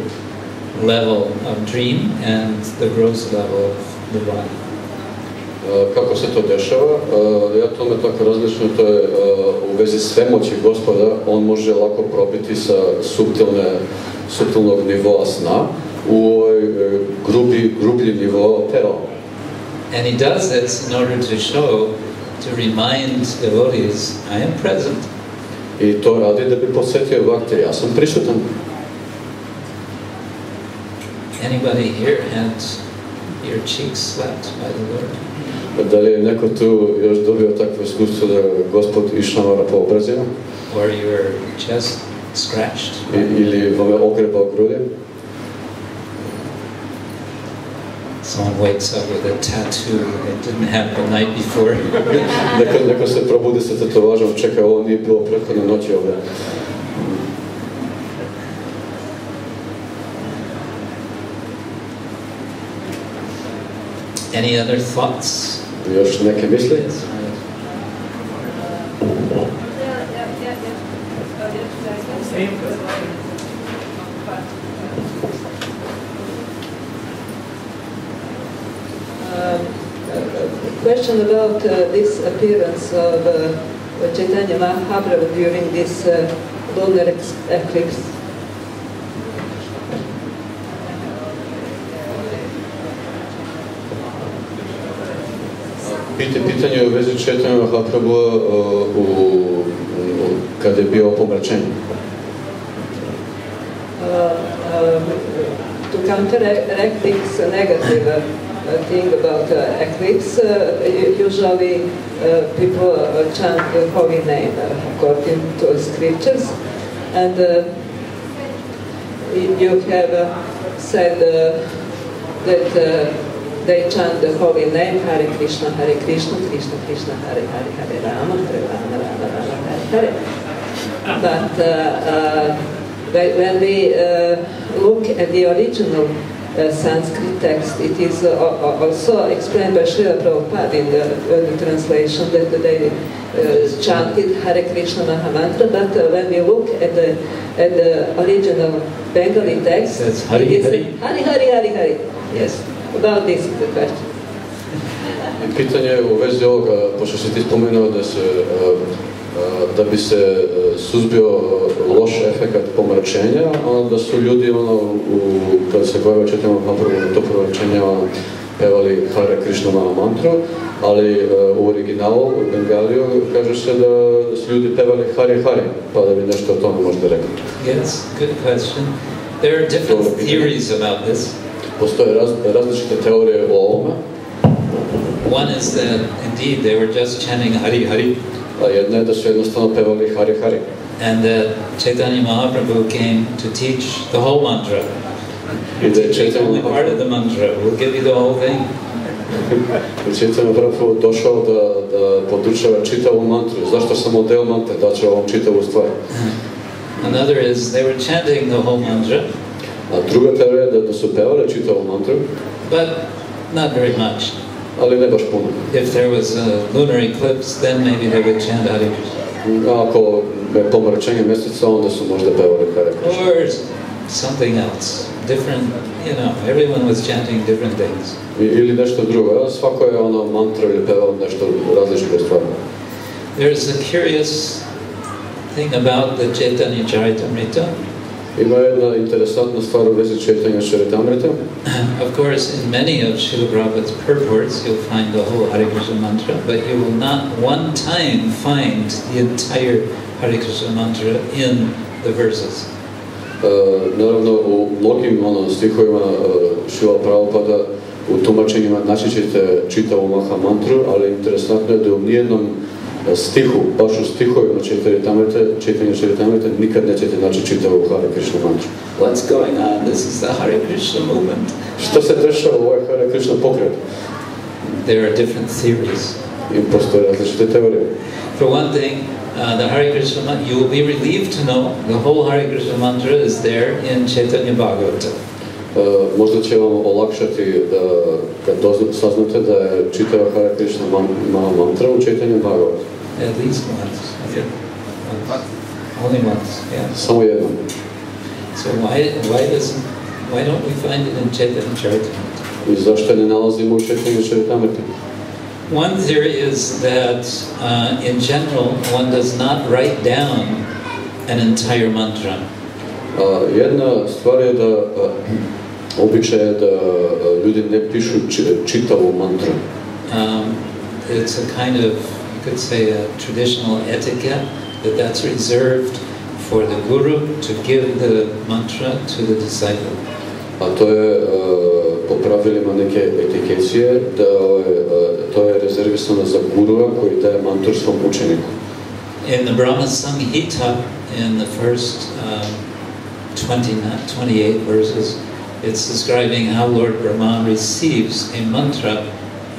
level of dream and the gross level of the body. Kako se to dešava? Ja tome tako različno, to je u vezi svemoći Gospoda, on može lako probiti sa suptilnog nivoa sna u grublji nivo tela. And he does this in order to show, to remind devotees, I am present. I to radi da bi podsjetio bhakte, ja sam prisutan. Anybody here had your cheeks slapped by the Lord? Da li je neko tu još dobio takvo iskustvo da Gospod išamara po obrazima? Or your chest scratched? Ili vam je ogrebao grudi? Someone wakes up with a tattoo they didn't have the night before. Neko se probudi sa tetovažom, čekaj, ovo nije bilo prethodne noći ovdje. Any other thoughts? Još neke misli? Question about this appearance of Caitanya Mahaprabhu during this lunar eclipse. Pitanje je u vezi Caitanya Mahaprabhu kad je bio pomračen. To counteract this negative thing about eclipse. Usually people chant the holy name according to scriptures, and you have said that they chant the holy name Hare Krishna, Krishna Krishna, Hare Hare, Hare Rama, Hare Rama, Rama Rama, Hare Hare. But when we look at the original Sanskrit text, it is also explained by Srila Prabhupada in the translation that they chanted Hare Krishna Mahamantra, but when we look at the original Bengali text, it says Hari Hari. Hari Hari Hari Hari. Yes, about this is the question. Pitanje u vezi ovoga, pošto si ti spomenuo da bi se suzbio loš efekat pomračenja, da su ljudi kada se gojeva Caitanya Mahaprabhu na to pomračenja pevali Hare Krishna Mahamantru, ali u originalu, u Bengaliju, kaže se da su ljudi pevali Hare Hare, pa da bi nešto o tome možda rekli. Yes, good question. There are different theories about this. Postoje različite teorije o ovome. One is that indeed they were just chanting Hari Hari. A jedna je da su jednostavno pevali Hare Hare. And that Caitanya Mahaprabhu came to teach the whole mantra. Teach only part of the mantra. We'll give you the whole thing. Caitanya Mahaprabhu došao da podučava čitavu mantru. Zašto samo deo mantre? Da će ovom čitavu stvar. Another is they were chanting the whole mantra. A druga teorija je da su pevali čitavu mantru. But not very much. Ali ne baš puno. If there was a lunar eclipse, then maybe they would chant Hare Krishna. Ako je pomračenje mjeseca, onda su možda pevali Hare Krishna. Or something else, different, everyone was chanting different things. Ili nešto drugo, svako je mantra ili pevao nešto različite stvari. There's a curious thing about the Caitanya Charitamrita. Ima jedna interesantna stvar u vezi Caitanya Charitamrita. Of course, in many of Srila Prabhupada's purports, you'll find the whole Hare Krishna mantra, but you will not one time find the entire Hare Krishna mantra in the verses. Naravno, u mnogim stihovima Srila Prabhupada u tumačenjima naći ćete čitavu Maha mantru, ali interesantno je da u nijednom stihu, baš u stihovima Caitanya Charitamrita nikad nećete naći čitavu Hare Krishna mantru. What's going on? This is the Hare Krishna movement. Što se dešava u ovaj Hare Krishna pokret? There are different theories. I postoje različite teorije. For one thing, the Hare Krishna mantra, you will be relieved to know the whole Hare Krishna mantra is there in Caitanya Bhagavata. Možda će vam olakšati kad saznate da je čitava Hare Krishna mantra u Caitanya Bhagavata. At least once. Yeah. Only once, yeah. Samo jednom. So why don't we find it in Caitanya Charitamrita? I zašto ne nalazimo u Caitanya Charitamrita? One theory is that in general one does not write down an entire mantra. Jedna stvar je da običaj je da ljudi ne pišu čitavu mantru. It's a kind of, you could say, a traditional etiquette that's reserved for the guru to give the mantra to the disciple. A to je po pravilima neke etikecije, da to je rezervisano za gurua koji daje mantru svom učeniku. In the Brahma Samhita, in the first 28 verses, it's describing how Lord Brahma receives a mantra,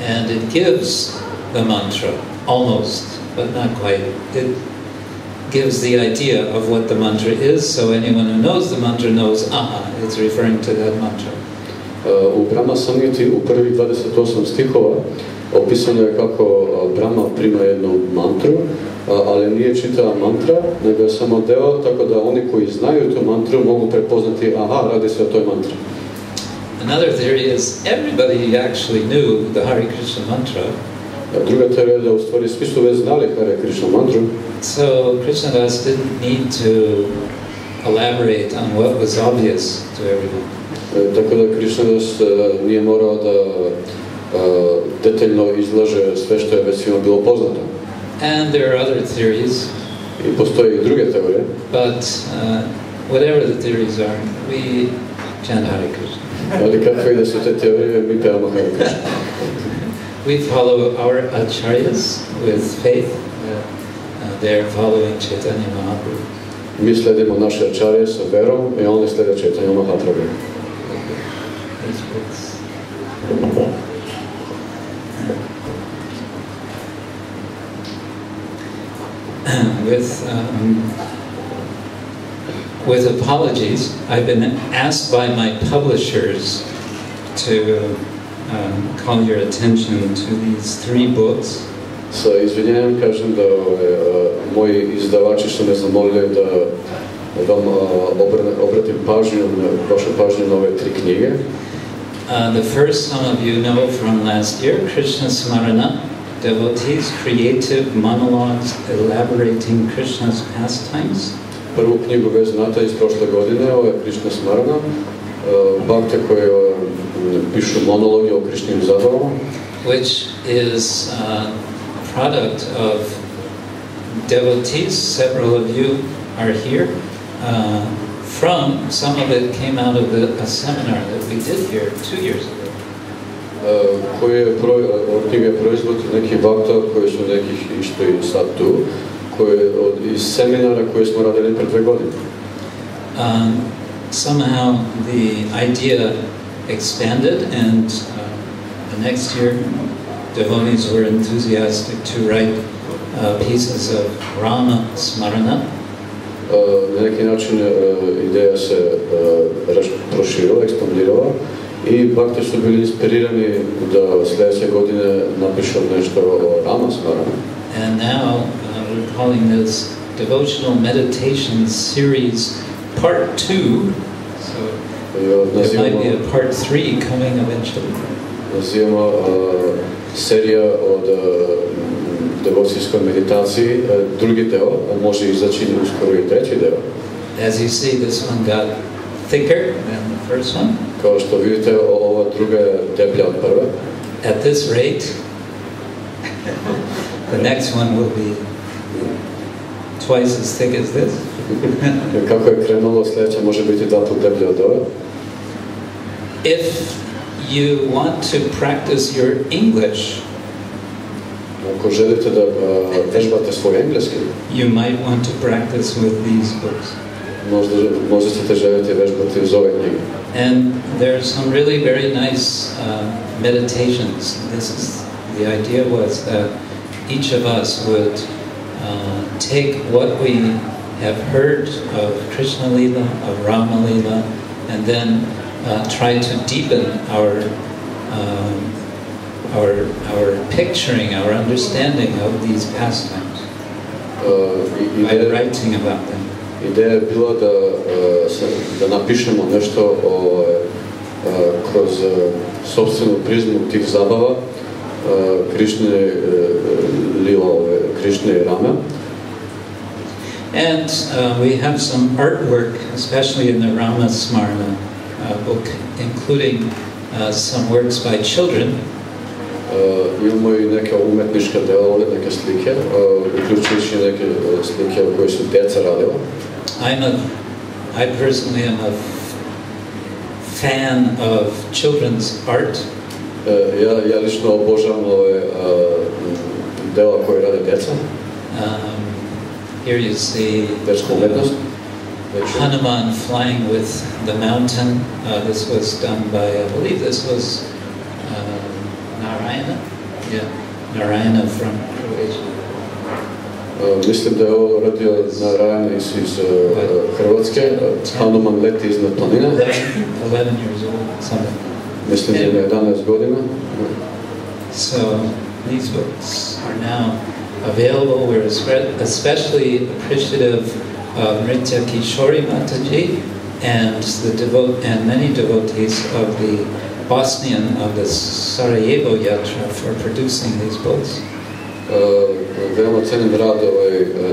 and it gives the mantra, almost, but not quite. It gives the idea of what the mantra is, so anyone who knows the mantra knows, it's referring to that mantra. U Brahma Samhiti, u prvih 28 stihova, opisano je kako Brahma prima jednu mantru, ali nije čitava mantra, nego je samo deo, tako da oni koji znaju tu mantru mogu prepoznati, radi se o toj mantri. Another theory is everybody actually knew the Hare Krishna mantra. Druga teorija je da u stvari svi su već znali Hare Krishna mantru. So Krishnadas didn't need to elaborate on what was obvious to everyone. Tako da Krishnadas nije morao da detaljno izlaže sve što je već svima bilo poznato. And there are other theories. I postoje i druge teorije. But whatever the theories are, we chant Hare Krishna. Ali kakve da su te teorije, mi pevamo Hare Krishna. We follow our acharyas with faith. They're following Caitanya Mahaprabhu. Mi sledimo naše ačarije sa verom i oni slede Caitanya Mahaprabhu. With apologies, I've been asked by my publishers to call your attention to these 3 books. Sa izvinjenjem kažem da moji izdavači su me zamolili da vam obratim vašu pažnju na ove 3 knjige. The first, some of you know from last year, Krsna Smarana, Devotees' Creative Monologues Elaborating Krishna's Pastimes. Prvu knjigu već znate iz prošle godine, ovo je Krsna Smarana, bakte koje pišu monologi o Krišnim zabavama. Which is a product of devotees, several of you are here. Some of it came out of a seminar that we did here 2 years ago. Knjiga je proizvod nekih bakta koji su nekih išto i sad tu, iz seminara koje smo radili pred 2 godine. Somehow the idea expanded, and the next year devotees were enthusiastic to write pieces of Rama Smarana. Na neki način ideja se proširila, ekspandirala i bakte su bili inspirirani da sljedeće godine napišu nešto o Rama Smarana. And now we're calling this Devotional Meditation Series Part 2. So there might be a Part 3 coming eventually. Nazivamo serija od devocijskoj meditaciji, drugi deo, a može izaći uskoro i 3. deo. As you see, this one got thicker than the first one. Kao što vidite, ova druga je deblja od prve. At this rate, the next one will be twice as thick as this. Kako je krenulo, sljedeća može biti 2 puta deblja od ove. If you want to practice your English, ako želite da vežbate svoj engleski, you might want to practice with these books. Možda ćete želiti vežbati uz ove knjige. And there's some really very nice meditations. The idea was that each of us would take what we have heard of Krishna Lila, of Rama Lila, and then try to deepen our picturing, our understanding of these pastimes by writing about them. Ideja je bila da napišemo nešto kroz sopstvenu prizmu tih zabava Krišne Lila, Krišne i Rame. And we have some artwork, especially in the Rama Smarana book, including some works by children. Imamo i neka umetnička dela ovdje, neke slike, uključujući neke slike koje su djeca radila. I personally am a fan of children's art. Ja lično obožavam ove dela koje rade djeca. Here you see Hanuman flying with the mountain. This was done by, I believe this was Narayana. Yeah, Narayana from Croatia. Mislim da je ovo radio Narayana iz Hrvatske. Hanuman leti iznad planine. 11 years old, something. Mislim da je 11 godina. So these books are now available. We're especially appreciative of Nritya Kishori Mataji and many devotees of the Bosnian, of the Sarajevo Yatra for producing these books. Veoma cenim rad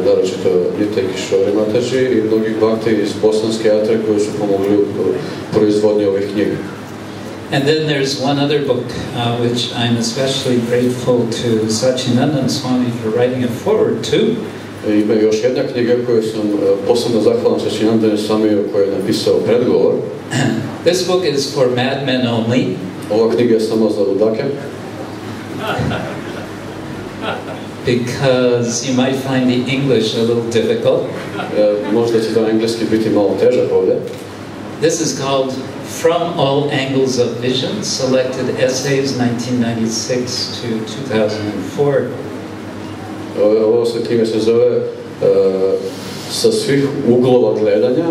naročito Nritya Kishori Mataji i mnogih bakti iz bosanske jatre koji su pomogli u proizvodnji ovih knjiga. And then there's one other book which I'm especially grateful to Sachinandan Swami for writing a foreword to. Ima još jedna knjiga koju sam posebno zahvalan Sachinandanu Swamiju koji je napisao predgovor. This book is for madmen only. Ova knjiga je samo za ludake. Because you might find the English a little difficult. Možda će za engleski biti malo težak ovdje. This is called From All Angles of Vision, Selected Essays 1996 to 2004. Ovo se knjiga se zove Sa svih uglova gledanja,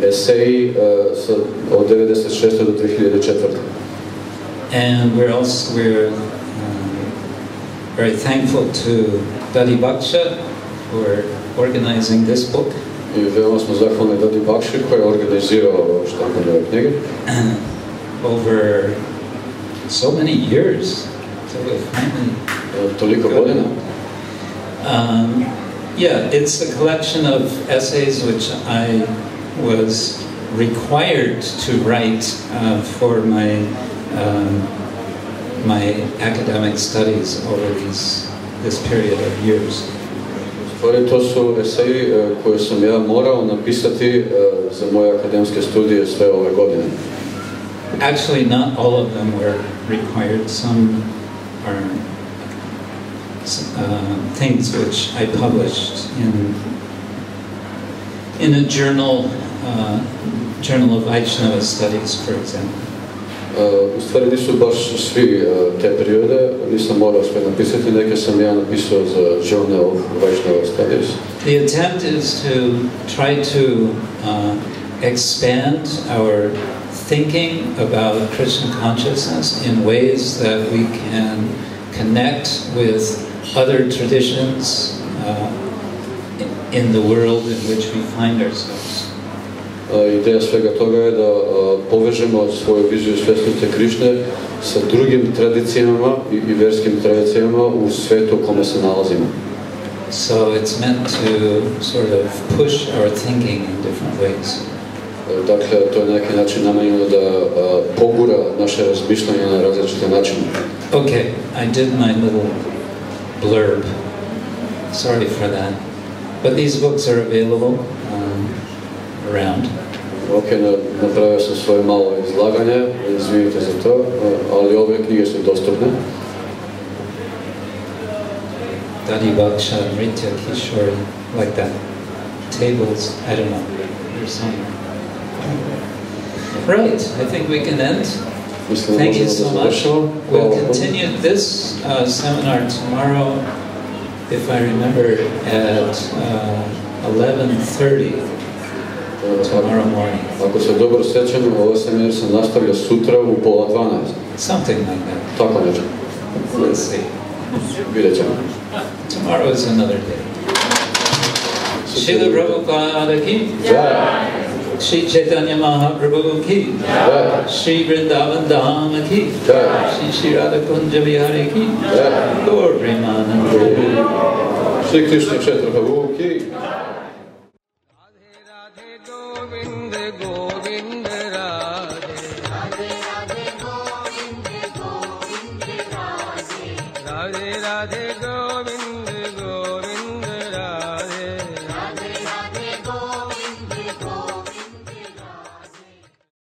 eseji od 96. do 2004. And we're very thankful to Dadi Baksha for organizing this book. I veoma smo zahvalni Dadi Bakši koji je organizirao štampanje ove knjige. Over so many years, so we finally toliko godina. Yeah, it's a collection of essays which I was required to write for my academic studies over this period of years. To su eseji koje sam ja morao napisati za moje akademske studije sve ove godine. Actually, not all of them were required. Some are things which I published in a journal, Journal of Vaishnava Studies, for example. U stvari nisu baš svi te periode, nisam morao sve napisati, neke sam ja napisao za Journal of Vaishnava Studies. The attempt is to try to expand our thinking about Krishna consciousness in ways that we can connect with other traditions in the world in which we find ourselves. Ideja svega toga je da povežemo svoju viziju svjesnosti Krišne sa drugim tradicijama i verskim tradicijama u svetu u kome se nalazimo. So it's meant to sort of push our thinking in different ways. Dakle, to je na neki način namenjeno da pogura naše razmišljanje na različite načine. Okay, I did my little blurb. Sorry for that. But these books are available around. Ok, napravio sam svoje malo izlaganje, izvinite za to, ali ove knjige su dostupne. Dadi Baksha, Nritya Kishore, like that. Tables, I don't know. There's some. Right, I think we can end. Thank you so much. We'll continue this seminar tomorrow, if I remember, at 11:30 tomorrow morning. Ako se dobro sjećam, ovaj seminar se nastavlja sutra u 11:30. Something like that. Tako nešto. Let's see. Vidjet ćemo. Tomorrow is another day. Srila Prabhupada ki Jai. Shri Caitanya Mahaprabhu ki Jai. Shri Vrindavan Dham ki Jai. Shri Radha Kunja Vihari ki Jai. Gaur Premanand. Shri Krsna Ksetra Prabhu ki